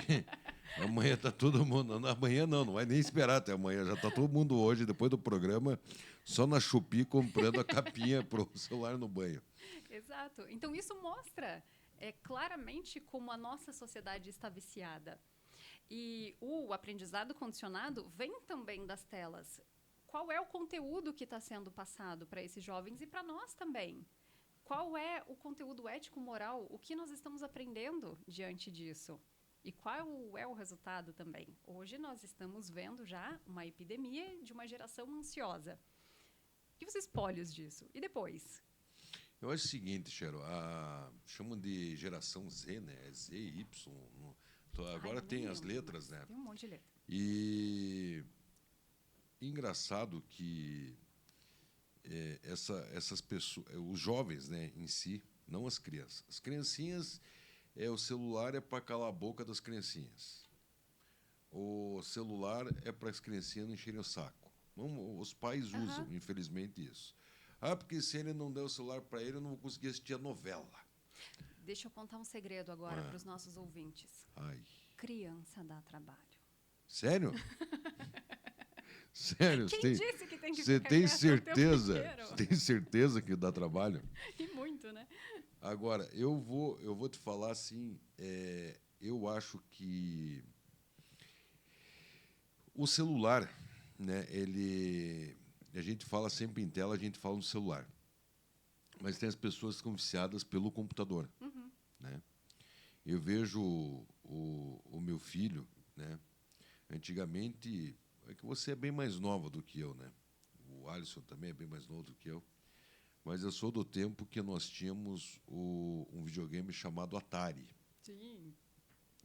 amanhã está todo mundo... Amanhã não vai nem esperar até amanhã. Já está todo mundo hoje, depois do programa, só na Shopee comprando a capinha para o celular no banho. Exato. Então, isso mostra claramente como a nossa sociedade está viciada. E o aprendizado condicionado vem também das telas. Qual é o conteúdo que está sendo passado para esses jovens e para nós também? Qual é o conteúdo ético-moral? O que nós estamos aprendendo diante disso? E qual é o resultado também? Hoje nós estamos vendo já uma epidemia de uma geração ansiosa. E os espólios disso? E depois? Eu acho o seguinte, Cheryl, chamam de geração Z, né? Z, Y. Agora tem as letras, né? Tem um monte de letra. E engraçado que essas pessoas, os jovens, né, em si, não as crianças. As criancinhas, o celular é para calar a boca das criancinhas. O celular é para as criancinhas não encherem o saco. Os pais usam, infelizmente, isso. Porque se ele não der o celular para ele, eu não vou conseguir assistir a novela. Deixa eu contar um segredo agora para os nossos ouvintes. Ai. Criança dá trabalho. Sério? Sério? Quem disse que tem que Você ficar tem quieto o tempo certeza? inteiro? Você tem certeza que dá trabalho? E muito, né? Agora, eu vou te falar assim, eu acho que o celular, né, a gente fala sempre em tela, a gente fala no celular. Mas tem as pessoas que ficam viciadas pelo computador. Né? Eu vejo o meu filho, né? Antigamente, é que você é bem mais nova do que eu, né? O Alisson também é bem mais novo do que eu. Mas eu sou do tempo que nós tínhamos um videogame chamado Atari. Sim.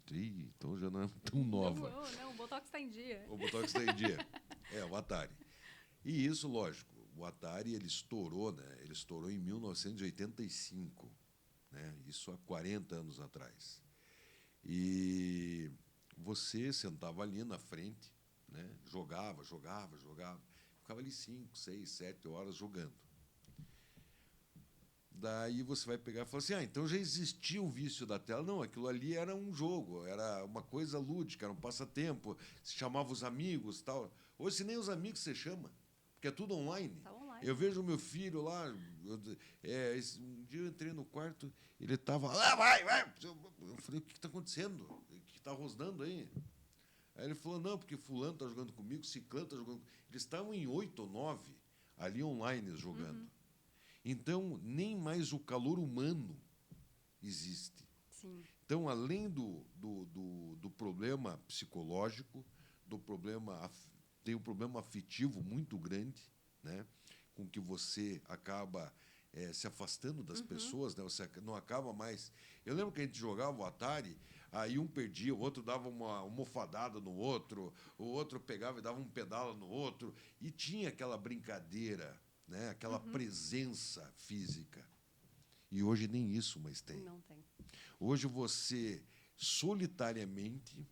Então já não é tão nova. Não, o Botox está em dia. O Botox está em dia. O Atari. E isso, lógico, o Atari ele estourou, né? Ele estourou em 1985, né? Isso há 40 anos atrás. E você sentava ali na frente, né? Jogava. Ficava ali 5, 6, 7 horas jogando. Daí você vai pegar e falar assim, então já existia o vício da tela. Não, aquilo ali era um jogo, era uma coisa lúdica, era um passatempo, se chamava os amigos, tal. Hoje nem os amigos você chama, porque é tudo online. Tá online. Eu vejo o meu filho lá, um dia eu entrei no quarto, ele estava lá, vai. Eu falei, o que está acontecendo? O que está rosnando aí? Aí ele falou, não, porque fulano está jogando comigo, ciclano está jogando comigo. Eles estavam em 8 ou 9 ali online jogando. Então, nem mais o calor humano existe. Sim. Então, além do problema psicológico, tem um problema afetivo muito grande, né, com que você acaba se afastando das pessoas, né, você não acaba mais... Eu lembro que a gente jogava o Atari, aí um perdia, o outro dava uma almofadada no outro, o outro pegava e dava um pedala no outro, e tinha aquela brincadeira, né, aquela presença física. E hoje nem isso mais tem. Não tem. Hoje você, solitariamente,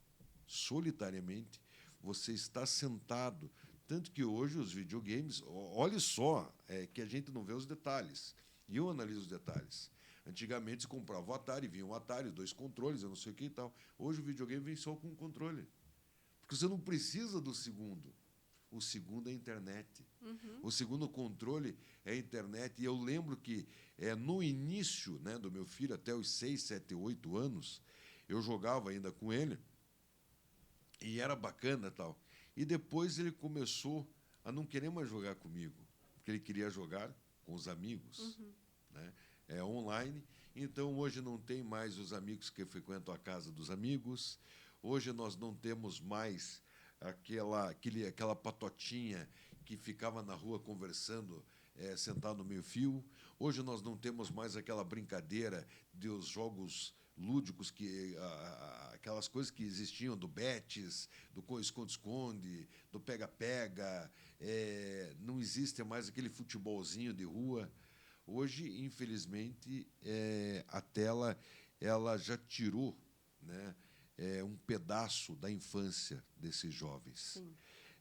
você está sentado. Tanto que hoje os videogames, olha só, que a gente não vê os detalhes. E eu analiso os detalhes. Antigamente se comprava o Atari, vinha um Atari, 2 controles, eu não sei o que e tal. Hoje o videogame vem só com um controle. Porque você não precisa do segundo. O segundo é a internet. O segundo controle é a internet. E eu lembro que no início, né, do meu filho, até os 6, 7, 8 anos, eu jogava ainda com ele, e era bacana e tal. E depois ele começou a não querer mais jogar comigo, porque ele queria jogar com os amigos, né, online. Então, hoje não tem mais os amigos que frequentam a casa dos amigos. Hoje nós não temos mais aquela patotinha que ficava na rua conversando, sentado no meio-fio. Hoje nós não temos mais aquela brincadeira dos jogos lúdicos, aquelas coisas que existiam, do betes, do esconde-esconde, do pega-pega. Não existe mais aquele futebolzinho de rua. Hoje, infelizmente, a tela ela já tirou, né, um pedaço da infância desses jovens. Sim.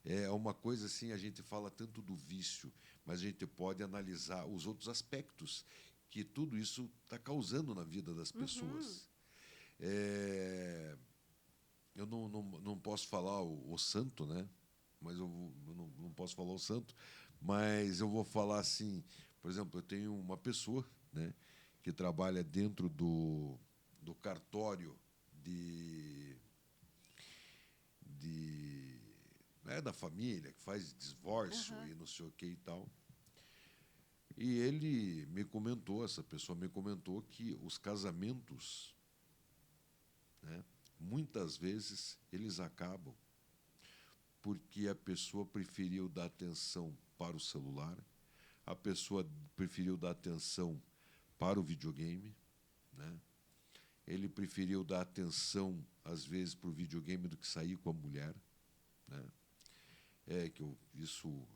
É uma coisa assim, a gente fala tanto do vício, mas a gente pode analisar os outros aspectos que tudo isso está causando na vida das pessoas. Eu não posso falar o santo, né? Mas eu não posso falar o santo, mas eu vou falar assim, por exemplo, eu tenho uma pessoa, né, que trabalha dentro do cartório da família, que faz divórcio e não sei o que e tal. E essa pessoa me comentou que os casamentos, né, muitas vezes, eles acabam porque a pessoa preferiu dar atenção para o celular, a pessoa preferiu dar atenção para o videogame, né? Ele preferiu dar atenção, às vezes, para o videogame do que sair com a mulher, né? Isso,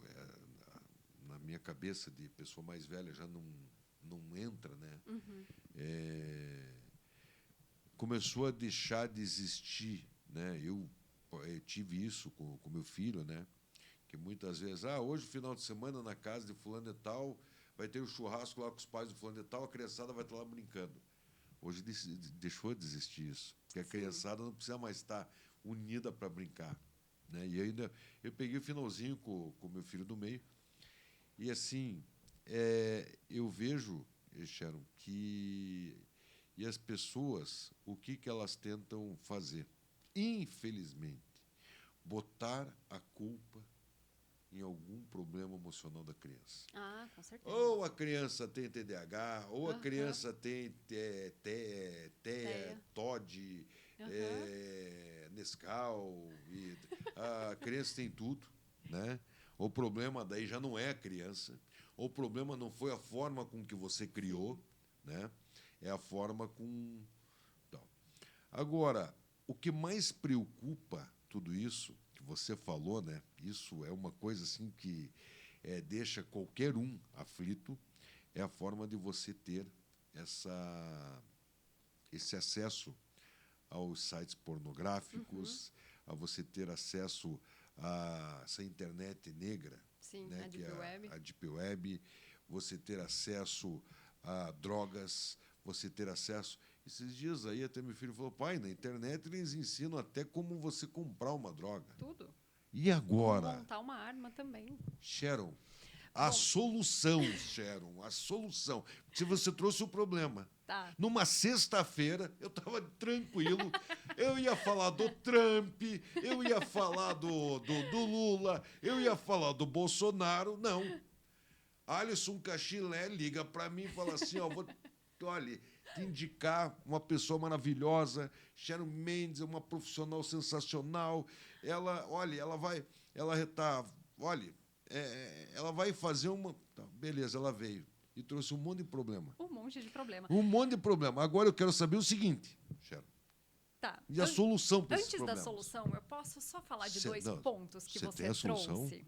na minha cabeça de pessoa mais velha, já não entra, né? começou a deixar de existir, né? Eu tive isso com meu filho, né? Que muitas vezes, hoje, final de semana, na casa de fulano e tal, vai ter o churrasco lá com os pais do fulano e tal, a criançada vai estar lá brincando. Hoje deixou de existir isso, porque a criançada não precisa mais estar unida para brincar, né? E ainda eu peguei o finalzinho com o meu filho do meio, e assim, eu vejo, Sharon, que e as pessoas, o que elas tentam fazer? Infelizmente, botar a culpa em algum problema emocional da criança. Com certeza. Ou a criança tem TDAH, ou a Aham. criança tem Teia. TOD, Nescau, e a criança tem tudo, né? O problema daí já não é a criança, o problema não foi a forma com que você criou, né? É a forma com... Então, agora, o que mais preocupa tudo isso que você falou, né? Isso é uma coisa assim que deixa qualquer um aflito, é a forma de você ter esse acesso aos sites pornográficos, a você ter acesso a essa internet negra, Sim, né? a Que Deep é Web. a Deep Web, você ter acesso a drogas, você ter acesso... Esses dias aí até meu filho falou, pai, na internet eles ensinam até como você comprar uma droga. Tudo. E agora? Como montar uma arma também. Sharon, a solução, se você trouxe o problema. Tá. Numa sexta-feira, eu estava tranquilo, eu ia falar do Trump, eu ia falar do Lula, eu ia falar do Bolsonaro. Não. Alisson Cachilé liga para mim e fala assim, olha, te indicar uma pessoa maravilhosa, Sharon Mendes, é uma profissional sensacional. Ela vai fazer uma... Tá, beleza, ela veio e trouxe um monte de problema. Um monte de problema. Um monte de problema. Agora eu quero saber o seguinte, Sharon. Tá. E a solução para esses Antes problemas? da solução, eu posso só falar de dois pontos que você tem a solução? trouxe.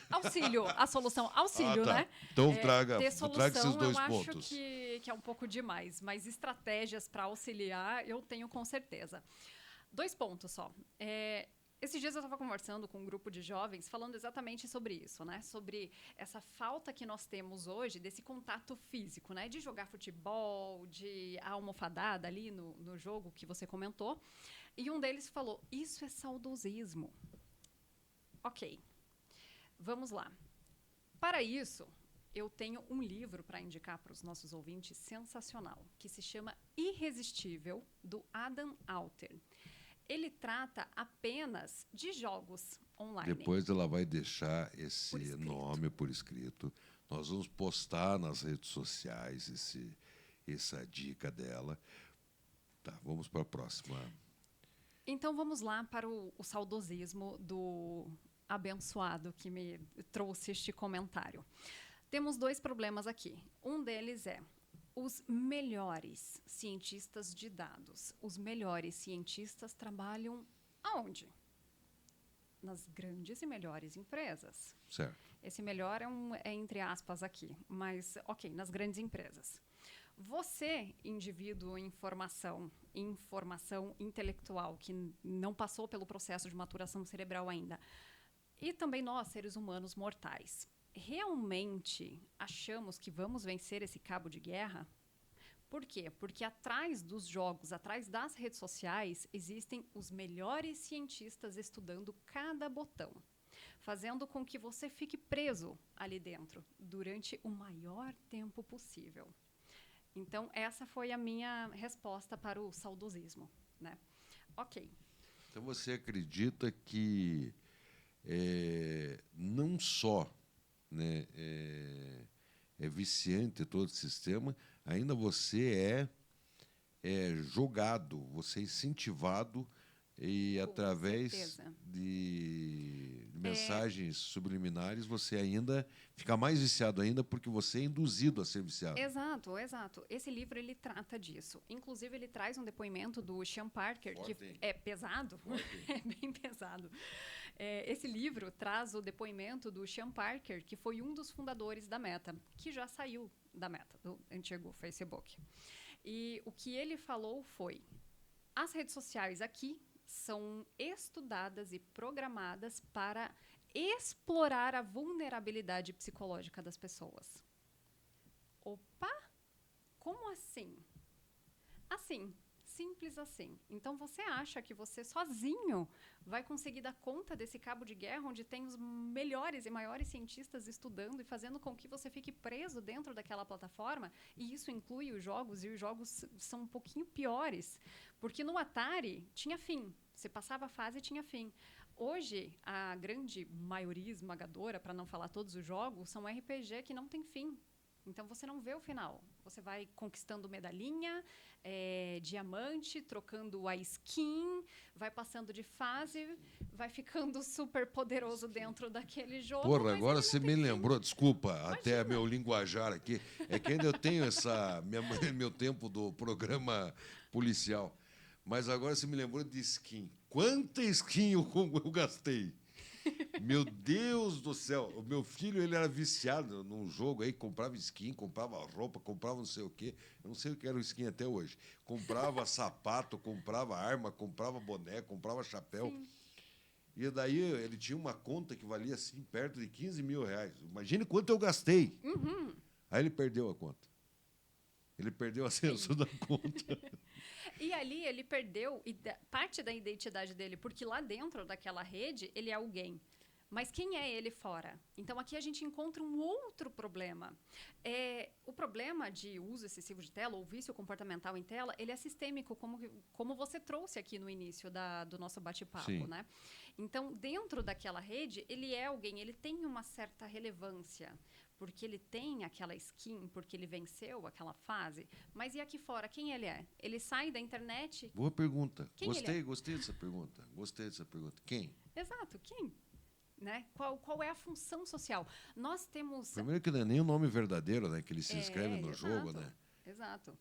Auxílio, a solução, auxílio, tá. Né? Então traga esses dois pontos. Eu acho que é um pouco demais, mas estratégias para auxiliar eu tenho com certeza. 2 pontos só. Esses dias eu estava conversando com um grupo de jovens falando exatamente sobre isso, né? Sobre essa falta que nós temos hoje desse contato físico, né? De jogar futebol, de almofadada ali no jogo que você comentou. E um deles falou, isso é saudosismo. Ok. Vamos lá. Para isso, eu tenho um livro para indicar para os nossos ouvintes sensacional, que se chama Irresistível, do Adam Alter. Ele trata apenas de jogos online. Depois ela vai deixar esse nome por escrito. Nós vamos postar nas redes sociais essa dica dela. Tá, vamos para a próxima. Então, vamos lá para o saudosismo do abençoado que me trouxe este comentário. Temos 2 problemas aqui. Um deles é os melhores cientistas de dados. Os melhores cientistas trabalham aonde? Nas grandes e melhores empresas. Certo. Esse melhor é entre aspas aqui, mas ok, nas grandes empresas. Você, indivíduo em formação intelectual, que não passou pelo processo de maturação cerebral ainda, e também nós, seres humanos mortais, realmente achamos que vamos vencer esse cabo de guerra? Por quê? Porque atrás dos jogos, atrás das redes sociais, existem os melhores cientistas estudando cada botão, fazendo com que você fique preso ali dentro durante o maior tempo possível. Então, essa foi a minha resposta para o saudosismo, né? Ok. Então, você acredita que não só, né, é viciante todo o sistema, ainda você é jogado, você é incentivado e Com através certeza. de mensagens subliminares você ainda fica mais viciado ainda porque você é induzido a ser viciado. Exato, exato. Esse livro ele trata disso. Inclusive ele traz um depoimento do Sean Parker Forte, que hein? é pesado, é bem pesado. Esse livro traz o depoimento do Sean Parker, que foi um dos fundadores da Meta, que já saiu da Meta, do antigo Facebook. E o que ele falou foi: as redes sociais aqui são estudadas e programadas para explorar a vulnerabilidade psicológica das pessoas. Opa! Como assim? Assim, simples assim. Então você acha que você sozinho vai conseguir dar conta desse cabo de guerra onde tem os melhores e maiores cientistas estudando e fazendo com que você fique preso dentro daquela plataforma? E isso inclui os jogos, e os jogos são um pouquinho piores. Porque no Atari tinha fim. Você passava a fase e tinha fim. Hoje, a grande maioria esmagadora, para não falar todos os jogos, são RPG que não tem fim. Então você não vê o final. Você vai conquistando medalhinha, diamante, trocando a skin, vai passando de fase, vai ficando super poderoso dentro daquele jogo. Porra, mas agora ele você não me tem fim. lembrou, desculpa, até Imagina. meu linguajar aqui. É que ainda eu tenho meu tempo do programa policial. Mas agora você me lembrou de skin. Quanta skin eu gastei? Meu Deus do céu. O meu filho, ele era viciado num jogo aí, comprava skin, comprava roupa, comprava não sei o quê. Eu não sei o que era o skin até hoje. Comprava sapato, comprava arma, comprava boné, comprava chapéu. Sim. E daí ele tinha uma conta que valia assim perto de 15 mil reais. Imagine quanto eu gastei. Uhum. Aí ele perdeu a conta. Ele perdeu a senso da conta. E ali ele perdeu parte da identidade dele, porque lá dentro daquela rede ele é alguém. Mas quem é ele fora? Então aqui a gente encontra um outro problema. O problema de uso excessivo de tela ou vício comportamental em tela, ele é sistêmico, como você trouxe aqui no início do nosso bate-papo, né? Então, dentro daquela rede, ele é alguém, ele tem uma certa relevância, porque ele tem aquela skin, porque ele venceu aquela fase. Mas e aqui fora, quem ele é? Ele sai da internet... Boa pergunta. Quem ele é? Gostei dessa pergunta. Gostei dessa pergunta. Quem? Exato, quem? Né? Qual é a função social? Nós temos... Primeiro que não é nem o nome verdadeiro, né? Que ele se inscreve no jogo, né? Exato.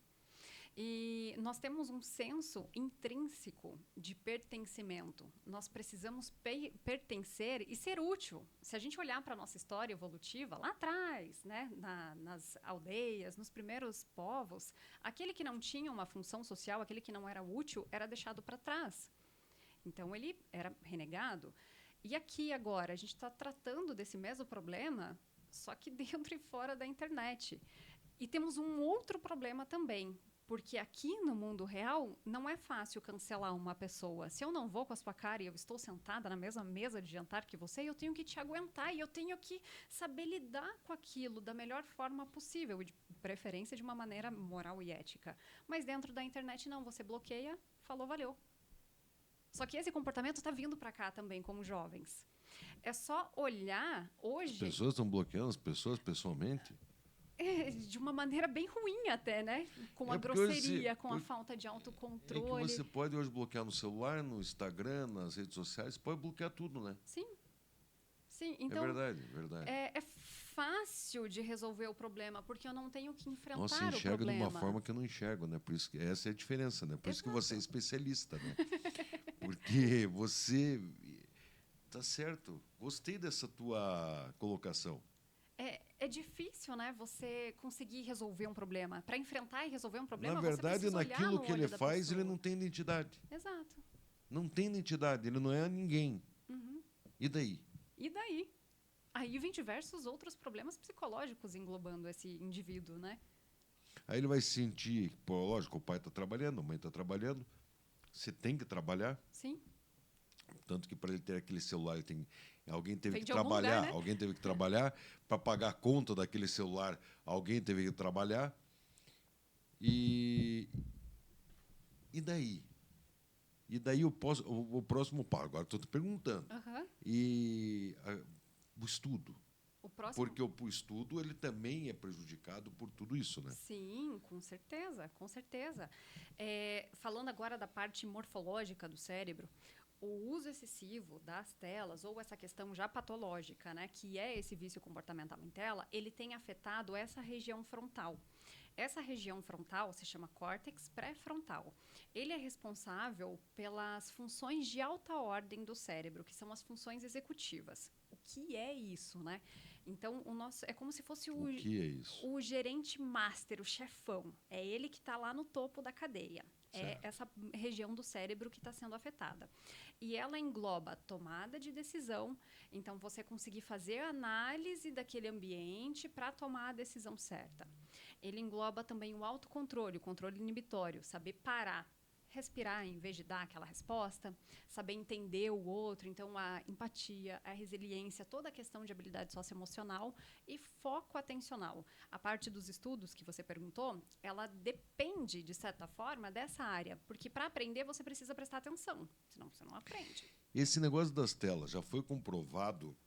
E nós temos um senso intrínseco de pertencimento. Nós precisamos pertencer e ser útil. Se a gente olhar para a nossa história evolutiva, lá atrás, né, nas aldeias, nos primeiros povos, aquele que não tinha uma função social, aquele que não era útil, era deixado para trás. Então, ele era renegado. E aqui, agora, a gente está tratando desse mesmo problema, só que dentro e fora da internet. E temos um outro problema também, porque aqui no mundo real não é fácil cancelar uma pessoa. Se eu não vou com a sua cara e eu estou sentada na mesma mesa de jantar que você, eu tenho que te aguentar e eu tenho que saber lidar com aquilo da melhor forma possível, de preferência de uma maneira moral e ética. Mas dentro da internet não, você bloqueia, falou, valeu. Só que esse comportamento está vindo para cá também, como jovens. É só olhar hoje... As pessoas estão bloqueando as pessoas pessoalmente? De uma maneira bem ruim até, né? Com a grosseria, com a falta de autocontrole. É que você pode hoje bloquear no celular, no Instagram, nas redes sociais, pode bloquear tudo, né? Sim. Sim, então... É verdade, é verdade. É fácil de resolver o problema, porque eu não tenho que enfrentar o problema. Nossa, você enxerga de uma forma que eu não enxergo, né? Por isso que essa é a diferença, né? Por isso que você é especialista, né? Porque você... Tá certo. Gostei dessa tua colocação. É difícil, né? Você conseguir resolver um problema. Para enfrentar e resolver um problema, Na verdade, você precisa olhar naquilo no que olho ele da faz, pessoa. ele não tem identidade. Exato. Não tem identidade, ele não é ninguém. Uhum. E daí? E daí? Aí vem diversos outros problemas psicológicos englobando esse indivíduo, né? Aí ele vai se sentir, pô, lógico, o pai está trabalhando, a mãe está trabalhando, você tem que trabalhar. Sim. Tanto que para ele ter aquele celular, alguém teve Vem que de algum trabalhar, lugar, né? alguém teve que trabalhar para pagar a conta daquele celular, alguém teve que trabalhar. E daí? E daí o próximo passo? Agora estou te perguntando. Uhum. O estudo. O próximo... Porque o estudo ele também é prejudicado por tudo isso, né? Sim, com certeza, com certeza. Falando agora da parte morfológica do cérebro, o uso excessivo das telas, ou essa questão já patológica, né, que é esse vício comportamental em tela, ele tem afetado essa região frontal. Essa região frontal se chama córtex pré-frontal. Ele é responsável pelas funções de alta ordem do cérebro, que são as funções executivas. O que é isso, né? Então, o nosso é como se fosse O que é isso? o gerente master, o chefão. É ele que está lá no topo da cadeia. É Certo. essa região do cérebro que está sendo afetada. E ela engloba tomada de decisão. Então, você conseguir fazer a análise daquele ambiente para tomar a decisão certa. Ele engloba também o autocontrole, o controle inibitório, saber parar, respirar em vez de dar aquela resposta, saber entender o outro, então a empatia, a resiliência, toda a questão de habilidade socioemocional e foco atencional. A parte dos estudos que você perguntou, ela depende, de certa forma, dessa área, porque para aprender você precisa prestar atenção, senão você não aprende. Esse negócio das telas já foi comprovado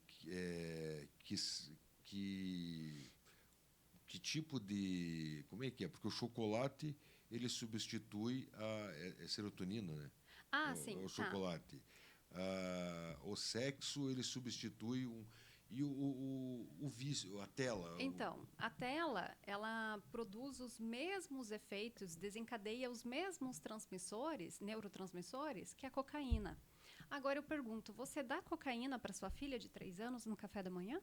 que, que tipo de... Como é que é? Porque o chocolate ele substitui a serotonina, né? Ah, sim, O tá. chocolate. O sexo ele substitui um... E o vício, a tela... Então, a tela, ela produz os mesmos efeitos, desencadeia os mesmos transmissores, neurotransmissores, que a cocaína. Agora eu pergunto, você dá cocaína para sua filha de 3 anos no café da manhã?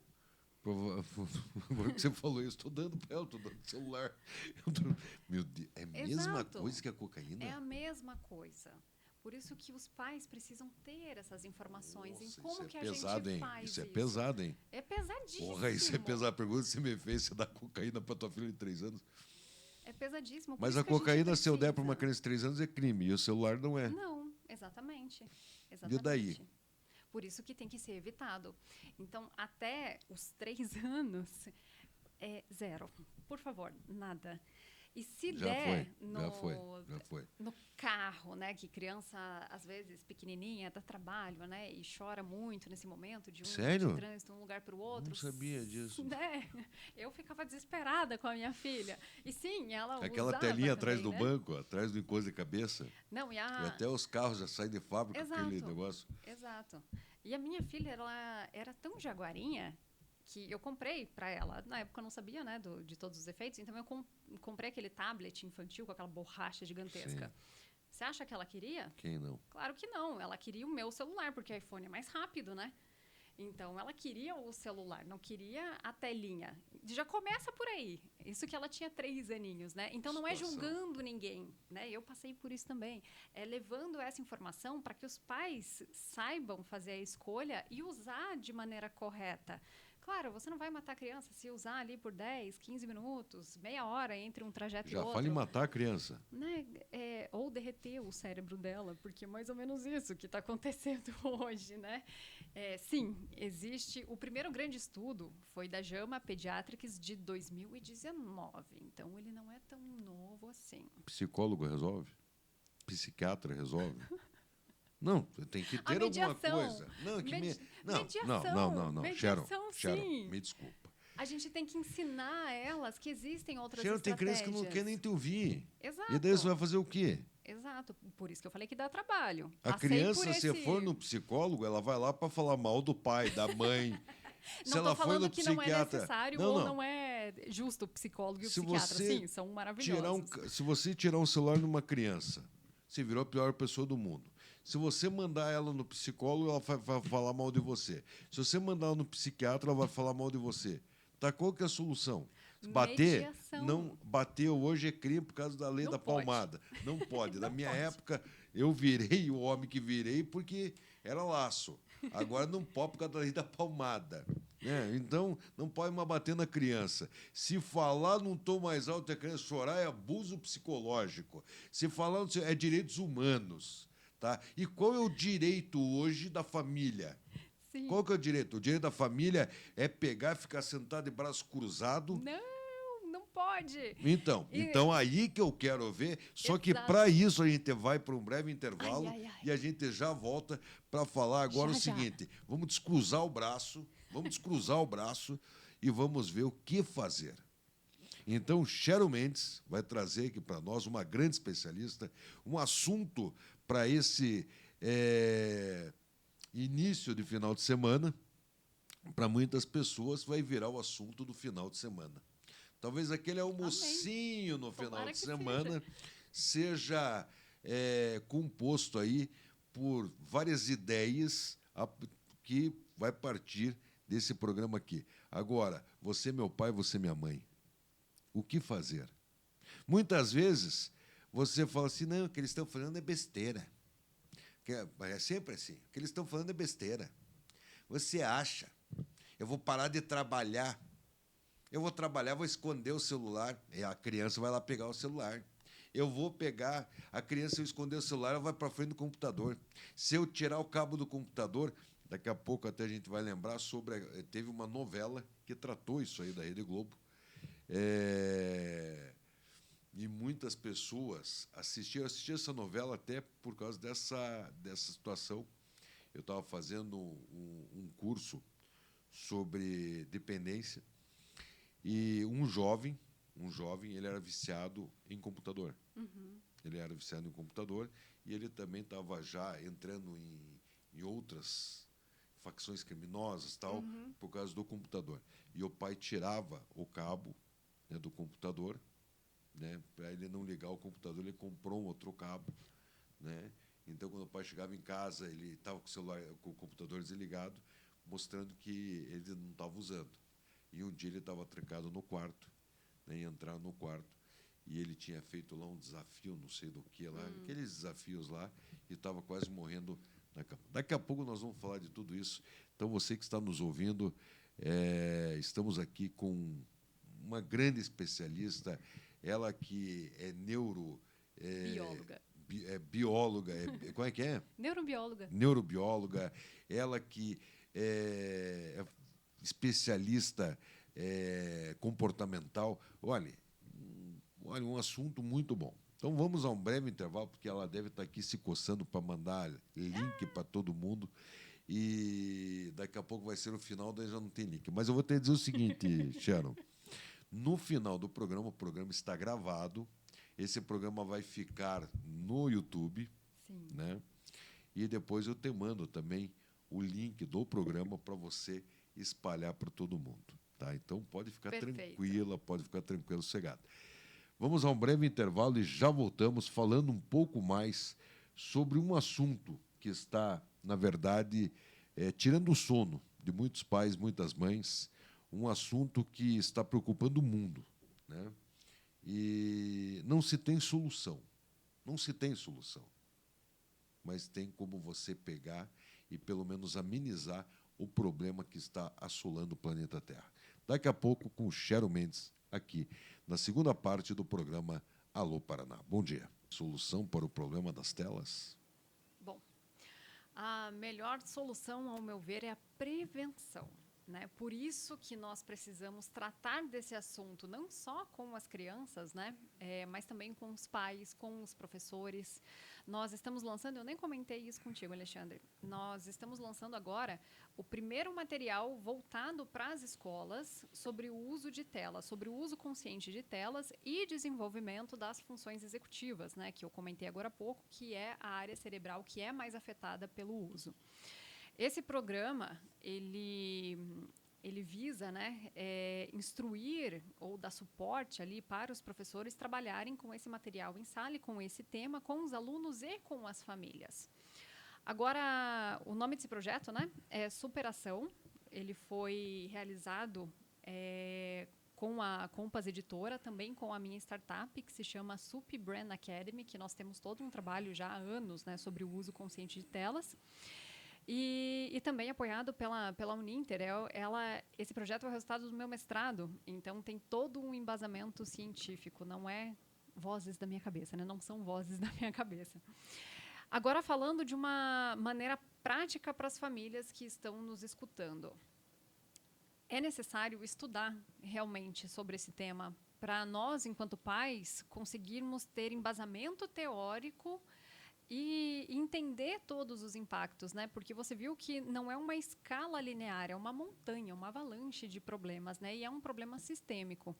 Agora que você falou isso, estou dando para ela, estou dando celular. Meu Deus, é a mesma Exato. coisa que a cocaína? É a mesma coisa. Por isso que os pais precisam ter essas informações em Nossa, como isso é que a pesado, gente hein? faz Isso é isso. pesado, hein? É pesadíssimo. Porra, isso é pesado. A pergunta que você me fez, você dá cocaína para tua filha de 3 anos? É pesadíssimo. Por Mas isso a que a gente cocaína, se eu der para uma precisa. criança de 3 anos, é crime. E o celular não é. Não, exatamente. E daí? Exatamente. Por isso que tem que ser evitado. Então, até os 3 anos, é zero. Por favor, nada. E se Já der foi, já foi, já foi. no carro, né, que criança, às vezes, pequenininha, dá trabalho, né, e chora muito nesse momento de Sério? trânsito, um lugar para o outro. Não sabia disso. Né? Eu ficava desesperada com a minha filha. E sim, ela Aquela usava telinha atrás também, do né? banco, atrás do encosto de cabeça. Não, e E a... até os carros já saem de fábrica com aquele Exato. negócio. Exato. E a minha filha, ela era tão jaguarinha que eu comprei para ela. Na época eu não sabia, né, de todos os efeitos, então eu comprei aquele tablet infantil com aquela borracha gigantesca. Sim. Você acha que ela queria? Quem não? Claro que não. Ela queria o meu celular, porque o iPhone é mais rápido, né? Então, ela queria o celular, não queria a telinha. Já começa por aí. Isso que ela tinha 3 aninhos, né? Então, não é Situação. julgando ninguém, né? Eu passei por isso também. É levando essa informação para que os pais saibam fazer a escolha e usar de maneira correta. Claro, você não vai matar a criança se usar ali por 10, 15 minutos, meia hora entre um trajeto e Já outro. fala em matar a criança. Né? Ou derreter o cérebro dela, porque é mais ou menos isso que está acontecendo hoje, né? Sim, existe. O primeiro grande estudo foi da JAMA Pediatrics de 2019, então ele não é tão novo assim. Psicólogo resolve? Psiquiatra resolve? Não, tem que A ter alguma mediação. coisa. Não, que não. Mediação, Sharon, sim. me desculpa. A gente tem que ensinar a elas que existem outras Sharon, tem estratégias. criança que não quer nem te ouvir. Exato. E daí você vai fazer o quê? Exato. Por isso que eu falei que dá trabalho. A Passei criança, por se esse... for no psicólogo, ela vai lá para falar mal do pai, da mãe. Se Não ela estou for falando no que não é psiquiatra... necessário ou não é justo o psicólogo e o Se psiquiatra. você Sim, são maravilhosos. Se você tirar um celular numa criança, você virou a pior pessoa do mundo. Se você mandar ela no psicólogo, ela vai falar mal de você. Se você mandar ela no psiquiatra, ela vai falar mal de você. Tá, qual que é a solução? Bater? Mediação. Não, bater hoje é crime por causa da lei Não da pode. palmada. Não pode. Na Não minha pode. época, eu virei o homem que virei porque era laço. Agora não pode por causa da lei da palmada. Né? Então, não pode mais bater na criança. Se falar num tom mais alto e a criança chorar, é abuso psicológico. Se falar é direitos humanos. Tá? E qual é o direito hoje da família? Sim. Qual que é o direito? O direito da família é pegar, ficar sentado de braço cruzado. Não pode. Então aí que eu quero ver. Só que Exato. para isso a gente vai para um breve intervalo Ai. e a gente já volta para falar agora Já, o seguinte: vamos descruzar o braço e vamos ver o que fazer. Então, Sharon Mendes vai trazer aqui para nós, uma grande especialista, um assunto para esse início de final de semana. Para muitas pessoas vai virar o assunto do final de semana. Talvez aquele almocinho no final de semana seja composto aí por várias ideias que vai partir desse programa aqui. Agora, você é meu pai, você é minha mãe. O que fazer? Muitas vezes você fala assim, não, o que eles estão falando é besteira. É sempre assim, o que eles estão falando é besteira. Você acha, eu vou parar de trabalhar, eu vou trabalhar, vou esconder o celular, e a criança vai lá pegar o celular. Eu vou pegar, a criança, se eu esconder o celular, ela vai para frente do computador. Se eu tirar o cabo do computador, daqui a pouco até a gente vai lembrar sobre... Teve uma novela que tratou isso aí da Rede Globo. E muitas pessoas assistiram essa novela até por causa dessa situação. Eu estava fazendo um curso sobre dependência e um jovem, ele era viciado em computador. Uhum. Ele era viciado em computador e ele também estava já entrando em outras facções criminosas, tal, por causa do computador. E o pai tirava o cabo, né, do computador, né, para ele não ligar o computador, ele comprou um outro cabo, né? Então, quando o pai chegava em casa, ele estava com o celular, com o computador desligado, mostrando que ele não estava usando. E um dia ele estava trancado no quarto, né, e entraram no quarto, e ele tinha feito lá um desafio, não sei do que lá, aqueles desafios lá, e estava quase morrendo na cama. Daqui a pouco nós vamos falar de tudo isso. Então, você que está nos ouvindo, estamos aqui com uma grande especialista, ela que é Bióloga. bióloga, como é que é? Neurobióloga. Neurobióloga, ela que é especialista comportamental. Olha, um assunto muito bom. Então vamos a um breve intervalo, porque ela deve estar aqui se coçando para mandar link para todo mundo. E daqui a pouco vai ser o final, daí já não tem link. Mas eu vou te dizer o seguinte, Sharon. No final do programa, o programa está gravado. Esse programa vai ficar no YouTube. Sim. Né? E depois eu te mando também o link do programa para você espalhar para todo mundo. Tá? Então pode ficar Perfeito. tranquila, pode ficar tranquilo, sossegado. Vamos a um breve intervalo e já voltamos falando um pouco mais sobre um assunto que está, na verdade, tirando o sono de muitos pais, muitas mães, um assunto que está preocupando o mundo, né? E não se tem solução. Não se tem solução. Mas tem como você pegar e, pelo menos, amenizar o problema que está assolando o planeta Terra. Daqui a pouco, com o Cheryl Mendes, aqui, na segunda parte do programa Alô Paraná. Bom dia. Solução para o problema das telas? Bom, a melhor solução, ao meu ver, é a prevenção. Né? Por isso que nós precisamos tratar desse assunto, não só com as crianças, né? Mas também com os pais, com os professores. Nós estamos lançando, eu nem comentei isso contigo, Alexandre, nós estamos lançando agora o primeiro material voltado para as escolas sobre o uso de telas, sobre o uso consciente de telas e desenvolvimento das funções executivas, né? Que eu comentei agora há pouco, que é a área cerebral que é mais afetada pelo uso. Esse programa, ele visa, né, instruir ou dar suporte ali para os professores trabalharem com esse material em sala e com esse tema, com os alunos e com as famílias. Agora, o nome desse projeto, né, é Superação. Ele foi realizado com a Compass Editora, também com a minha startup, que se chama Sup Brand Academy, que nós temos todo um trabalho já há anos, né, sobre o uso consciente de telas. E também apoiado pela Uninter. Esse projeto é o resultado do meu mestrado, então tem todo um embasamento científico, não é vozes da minha cabeça, né? Não são vozes da minha cabeça. Agora, falando de uma maneira prática para as famílias que estão nos escutando. É necessário estudar realmente sobre esse tema para nós, enquanto pais, conseguirmos ter embasamento teórico e entender todos os impactos, né? Porque você viu que não é uma escala linear, é uma montanha, uma avalanche de problemas, né? E é um problema sistêmico.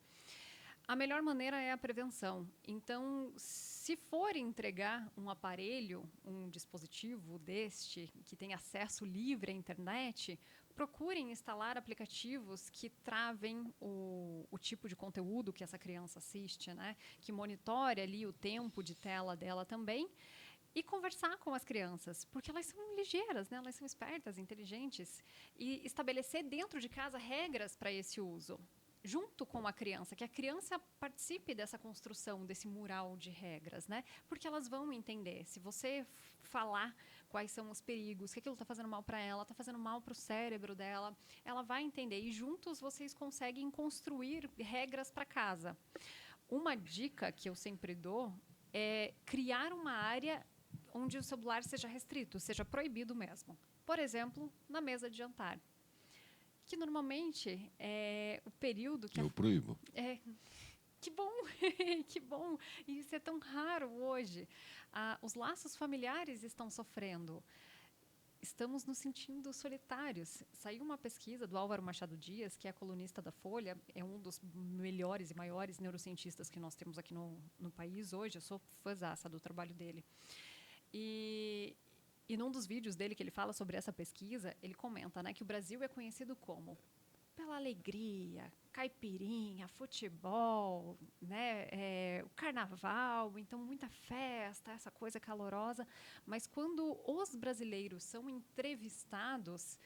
A melhor maneira é a prevenção. Então, se for entregar um aparelho, um dispositivo deste, que tem acesso livre à internet, procurem instalar aplicativos que travem o tipo de conteúdo que essa criança assiste, né? Que monitore ali o tempo de tela dela também. E conversar com as crianças, porque elas são ligeiras, né? Elas são espertas, inteligentes. E estabelecer dentro de casa regras para esse uso, junto com a criança, que a criança participe dessa construção, desse mural de regras, né? Porque elas vão entender. Se você falar quais são os perigos, que aquilo está fazendo mal para ela, está fazendo mal para o cérebro dela, ela vai entender. E juntos vocês conseguem construir regras para casa. Uma dica que eu sempre dou é criar uma área onde o celular seja restrito, seja proibido mesmo. Por exemplo, na mesa de jantar. Que normalmente é o período que... Eu proíbo. Que bom, que bom. E isso é tão raro hoje. Os laços familiares estão sofrendo. Estamos nos sentindo solitários. Saiu uma pesquisa do Álvaro Machado Dias, que é colunista da Folha, é um dos melhores e maiores neurocientistas que nós temos aqui no país hoje. Eu sou fãzaça do trabalho dele. E num dos vídeos dele que ele fala sobre essa pesquisa, ele comenta, né, que o Brasil é conhecido como pela alegria, caipirinha, futebol, né, o carnaval, então muita festa, essa coisa calorosa. Mas quando os brasileiros são entrevistados,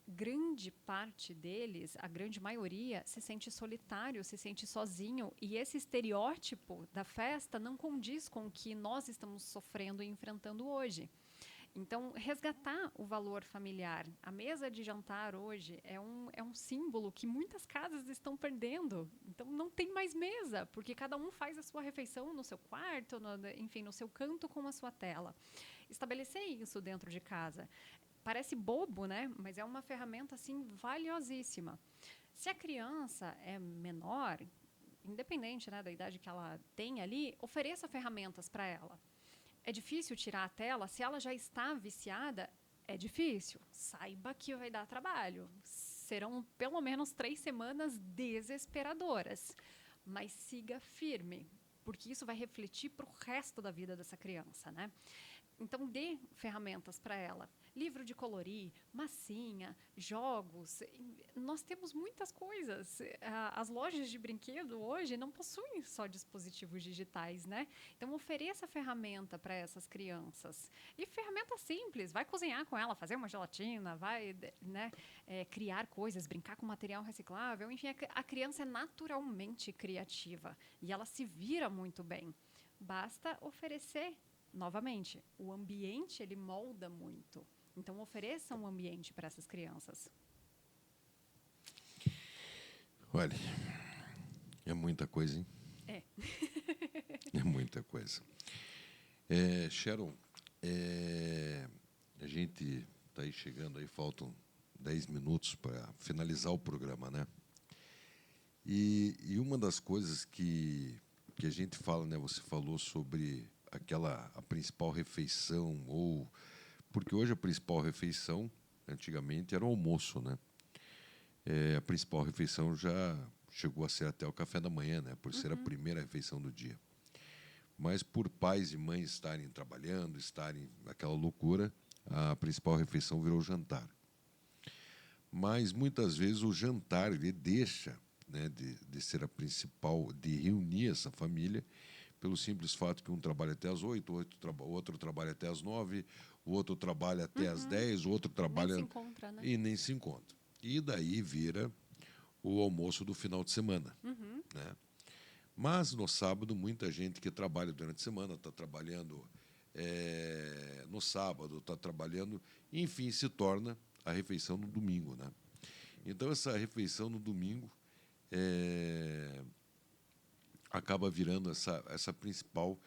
grande parte deles, a grande maioria, se sente solitário, se sente sozinho. E esse estereótipo da festa não condiz com o que nós estamos sofrendo e enfrentando hoje. Então, resgatar o valor familiar. A mesa de jantar hoje é um símbolo que muitas casas estão perdendo. Então, não tem mais mesa, porque cada um faz a sua refeição no seu quarto, enfim, no seu canto com a sua tela. Estabelecer isso dentro de casa. Parece bobo, né? Mas é uma ferramenta, assim, valiosíssima. Se a criança é menor, independente, né, da idade que ela tem ali, ofereça ferramentas para ela. É difícil tirar a tela. Se ela já está viciada, é difícil. Saiba que vai dar trabalho. Serão pelo menos 3 semanas desesperadoras. Mas siga firme, porque isso vai refletir para o resto da vida dessa criança, né? Então, dê ferramentas para ela. Livro de colorir, massinha, jogos. Nós temos muitas coisas. As lojas de brinquedo hoje não possuem só dispositivos digitais, né? Então, ofereça ferramenta para essas crianças. E ferramenta simples. Vai cozinhar com ela, fazer uma gelatina, vai, né, criar coisas, brincar com material reciclável. Enfim, a criança é naturalmente criativa e ela se vira muito bem. Basta oferecer. Novamente, o ambiente ele molda muito. Então, ofereça um ambiente para essas crianças. Olha, é muita coisa, hein? É. É muita coisa. Sharon, a gente está aí chegando, aí faltam 10 minutos para finalizar o programa, né? E uma das coisas que a gente fala, né? Você falou sobre a principal refeição, porque hoje a principal refeição, antigamente, era o almoço, né? A principal refeição já chegou a ser até o café da manhã, né? Por ser a primeira refeição do dia. Mas por pais e mães estarem trabalhando, estarem naquela loucura, a principal refeição virou o jantar. Mas muitas vezes o jantar ele deixa, né, de ser a principal, de reunir essa família, pelo simples fato que um trabalha até às 8, o outro trabalha até às 9, o outro trabalha até às 10, o outro trabalha... Nem se encontra, né? E nem se encontra. E daí vira o almoço do final de semana. Né? Mas, no sábado, muita gente que trabalha durante a semana está trabalhando no sábado, está trabalhando... Enfim, se torna a refeição no domingo. Né? Então, essa refeição no domingo... acaba virando essa principal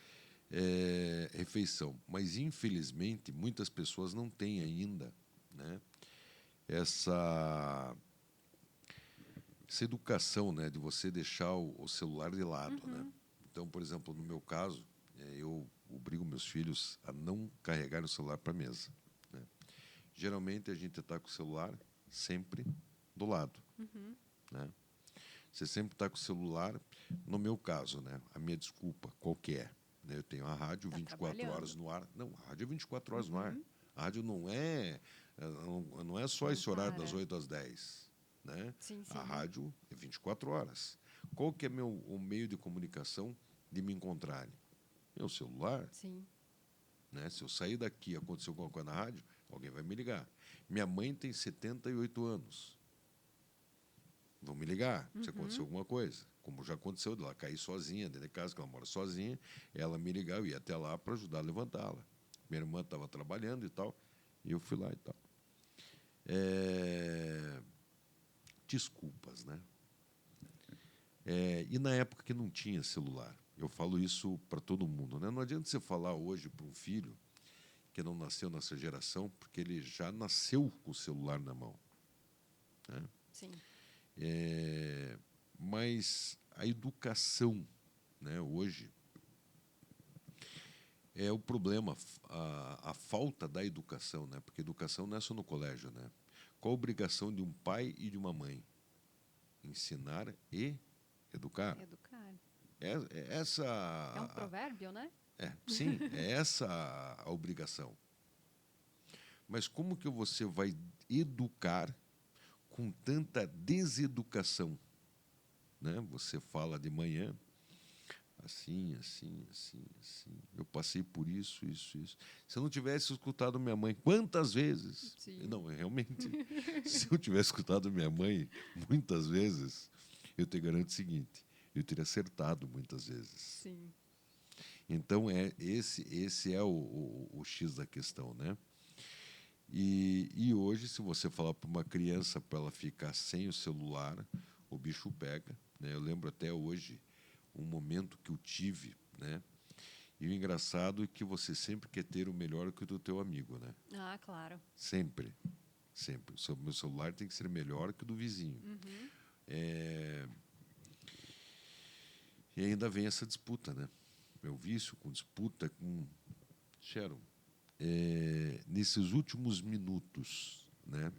refeição. Mas, infelizmente, muitas pessoas não têm ainda, né, essa educação, né, de você deixar o celular de lado. Né? Então, por exemplo, no meu caso, eu obrigo meus filhos a não carregar o celular para a mesa. Né? Geralmente, a gente está com o celular sempre do lado. Né? Você sempre está com o celular. No meu caso, né, a minha desculpa, qual que é? Né, eu tenho a rádio 24 horas no ar. Não, a rádio é 24 horas no ar. A rádio não é só esse horário das 8 às 10. Né? Sim, sim. A rádio é 24 horas. Qual que é o meio de comunicação de me encontrarem? Meu celular. Sim. né? Se eu sair daqui e acontecer alguma coisa na rádio, alguém vai me ligar. Minha mãe tem 78 anos. Vão me ligar se acontecer alguma coisa. Como já aconteceu, ela cair sozinha dentro de casa, que ela mora sozinha, ela me ligar, eu ia até lá para ajudar a levantá-la. Minha irmã estava trabalhando e tal, e eu fui lá e tal. Desculpas, né? E na época que não tinha celular, eu falo isso para todo mundo, né? Não adianta você falar hoje para um filho que não nasceu nessa geração, porque ele já nasceu com o celular na mão, né? Sim. Mas a educação, né, hoje, é o problema, a falta da educação, né? Porque educação não é só no colégio, né? Qual a obrigação de um pai e de uma mãe? Ensinar e educar. Educar. Essa. É um provérbio, né? Sim, é essa a obrigação. Mas como que você vai educar com tanta deseducação, né? Você fala de manhã, assim, assim, assim, assim. Eu passei por isso, isso, isso. Se eu não tivesse escutado minha mãe, quantas vezes? Sim. Não, realmente, se eu tivesse escutado minha mãe muitas vezes, eu te garanto o seguinte, eu teria acertado muitas vezes. Sim. Então, esse é o X da questão, né? E hoje, se você falar para uma criança para ela ficar sem o celular, o bicho pega, né? Eu lembro até hoje um momento que eu tive, né? E o engraçado é que você sempre quer ter o melhor que o do teu amigo, né? Ah, claro. Sempre, sempre. O meu celular tem que ser melhor que o do vizinho. E ainda vem essa disputa, né? Meu vício com disputa com Sharon. Nesses últimos minutos, né?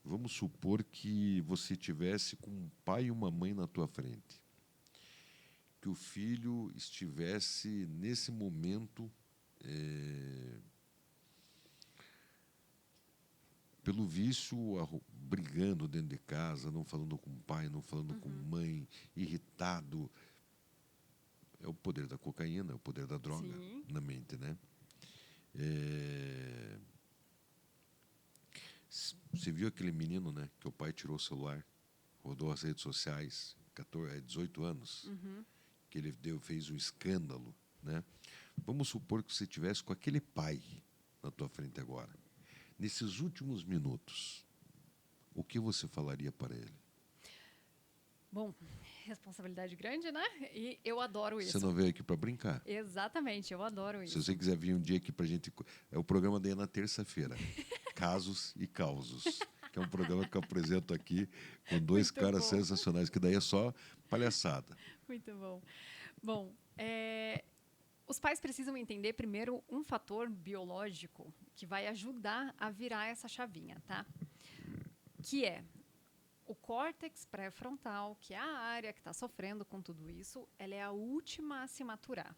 Vamos supor que você tivesse com um pai e uma mãe na tua frente, que o filho estivesse nesse momento pelo vício brigando dentro de casa, não falando com o pai, não falando com mãe, irritado. É o poder da cocaína, é o poder da droga. Sim. Na mente, né? Você viu aquele menino, né, que o pai tirou o celular, rodou as redes sociais, 18 anos, que ele fez um escândalo, né? Vamos supor que você estivesse com aquele pai na tua frente agora. Nesses últimos minutos, o que você falaria para ele? Bom, responsabilidade grande, né? E eu adoro isso. Você não veio aqui para brincar. Exatamente, eu adoro isso. Se você quiser vir um dia aqui para a gente... É o programa daí na terça-feira. Casos e Causos. Que é um programa que eu apresento aqui com dois caras sensacionais, que daí é só palhaçada. Muito bom. Bom, os pais precisam entender primeiro um fator biológico que vai ajudar a virar essa chavinha, tá? Que é o córtex pré-frontal, que é a área que está sofrendo com tudo isso, ela é a última a se maturar.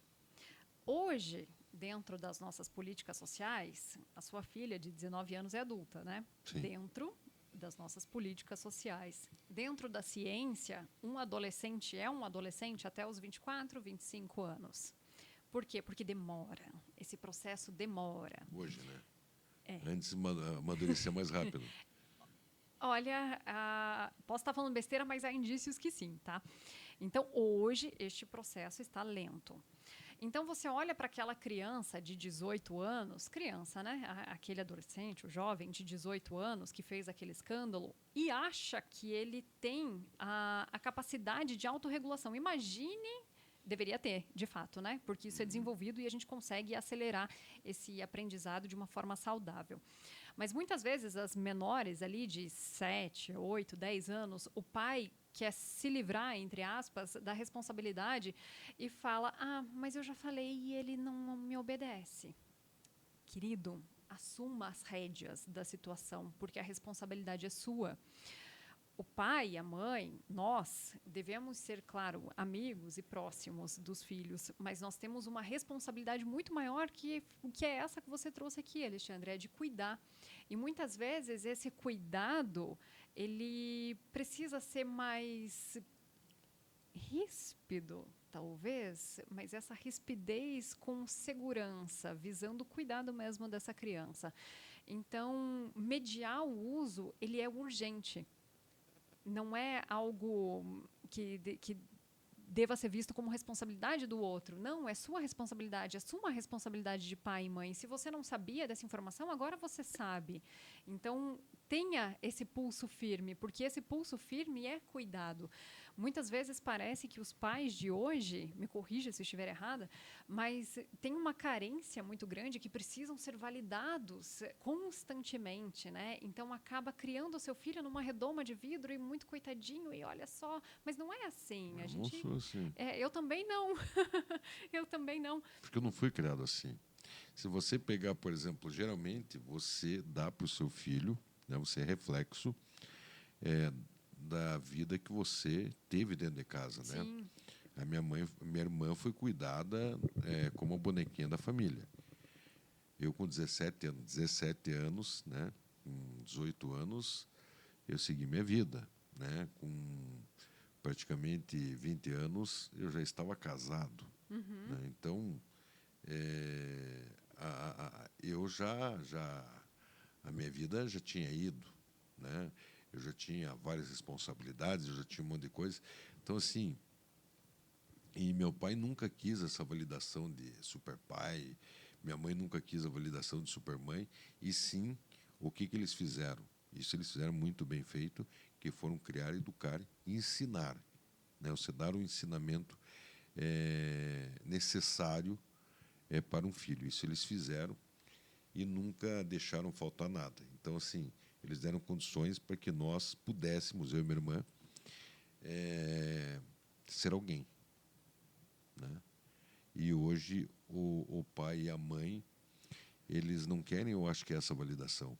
Hoje, dentro das nossas políticas sociais, a sua filha de 19 anos é adulta, né? Sim. Dentro das nossas políticas sociais. Dentro da ciência, um adolescente é um adolescente até os 24, 25 anos. Por quê? Porque demora. Esse processo demora. Hoje, né? Antes amadurecer mais rápido. Olha, posso estar falando besteira, mas há indícios que sim, tá? Então, hoje, este processo está lento. Então, você olha para aquela criança de 18 anos, criança, né? Aquele adolescente, o jovem de 18 anos que fez aquele escândalo e acha que ele tem a capacidade de autorregulação. Imagine, deveria ter, de fato, né? Porque isso é desenvolvido e a gente consegue acelerar esse aprendizado de uma forma saudável. Mas muitas vezes as menores ali de 7, 8, 10 anos, o pai quer se livrar, entre aspas, da responsabilidade e fala, mas eu já falei e ele não me obedece. Querido, assuma as rédeas da situação, porque a responsabilidade é sua. O pai, a mãe, nós devemos ser, claro, amigos e próximos dos filhos, mas nós temos uma responsabilidade muito maior que é essa que você trouxe aqui, Alexandre, é de cuidar. E muitas vezes esse cuidado, ele precisa ser mais ríspido, talvez, mas essa rispidez com segurança, visando o cuidado mesmo dessa criança. Então, mediar o uso, ele é urgente. Não é algo que deva ser visto como responsabilidade do outro. Não, é sua responsabilidade, é sua responsabilidade de pai e mãe. Se você não sabia dessa informação, agora você sabe. Então, tenha esse pulso firme, porque esse pulso firme é cuidado. Muitas vezes parece que os pais de hoje, me corrija se eu estiver errada, mas tem uma carência muito grande que precisam ser validados constantemente, né? Então acaba criando o seu filho numa redoma de vidro e muito coitadinho e olha só, mas não é assim. A Eu não gente, sou assim. eu também não, eu também não. Porque eu não fui criado assim. Se você pegar, por exemplo, geralmente você dá para o seu filho, né, você é reflexo da vida que você teve dentro de casa, né? Sim. A minha irmã foi cuidada como a bonequinha da família. Eu com 17 anos, né, com 18 anos, eu segui minha vida, né? Com praticamente 20 anos, eu já estava casado, né? Então, eu a minha vida já tinha ido, né? Eu já tinha várias responsabilidades, eu já tinha um monte de coisa. Então, assim, e meu pai nunca quis essa validação de super pai, minha mãe nunca quis a validação de super mãe, e sim, o que eles fizeram? Isso eles fizeram muito bem feito, que foram criar, educar e ensinar, né? Você dar o ensinamento necessário para um filho. Isso eles fizeram e nunca deixaram faltar nada. Então, assim, eles deram condições para que nós pudéssemos, eu e minha irmã, ser alguém, né? E hoje o pai e a mãe, eles não querem, eu acho que essa validação.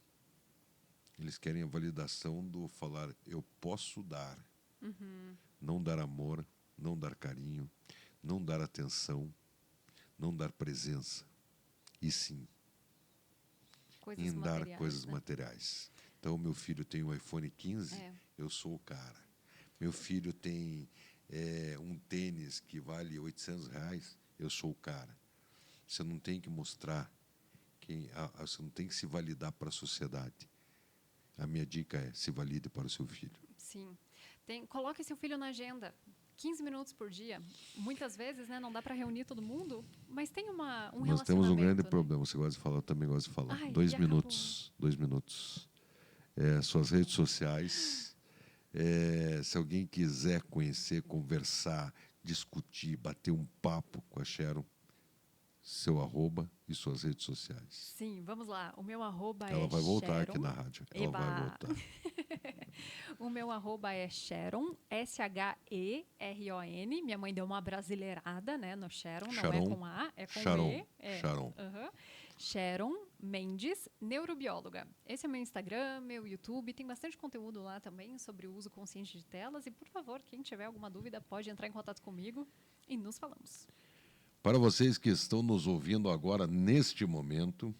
Eles querem a validação do falar, eu posso dar. Não dar amor, não dar carinho, não dar atenção, não dar presença. E sim, Coisas em dar materiais, coisas né? materiais. Então, meu filho tem um iPhone 15, eu sou o cara. Meu filho tem um tênis que vale R$ 800, eu sou o cara. Você não tem que mostrar, você não tem que se validar para a sociedade. A minha dica é, se valide para o seu filho. Sim. Coloque seu filho na agenda. 15 minutos por dia. Muitas vezes, né, não dá para reunir todo mundo, mas tem um Nós temos um grande relacionamento, né? problema. Você gosta de falar, eu também gosto de falar. Ai, 2 e acabou. minutos. 2 minutos. Suas redes sociais. Se alguém quiser conhecer, conversar, discutir, bater um papo com a Sharon, seu arroba e suas redes sociais. Sim, vamos lá. O meu arroba Ela é vai voltar aqui Sharon. na rádio. Ela Eba! vai voltar. O meu arroba é Sharon, Sheron. Minha mãe deu uma brasileirada, né, no Sharon, não é com A, é com Sharon. E. Sharon. Sharon Mendes, neurobióloga. Esse é meu Instagram, meu YouTube, tem bastante conteúdo lá também sobre o uso consciente de telas. E, por favor, quem tiver alguma dúvida pode entrar em contato comigo e nos falamos. Para vocês que estão nos ouvindo agora, neste momento,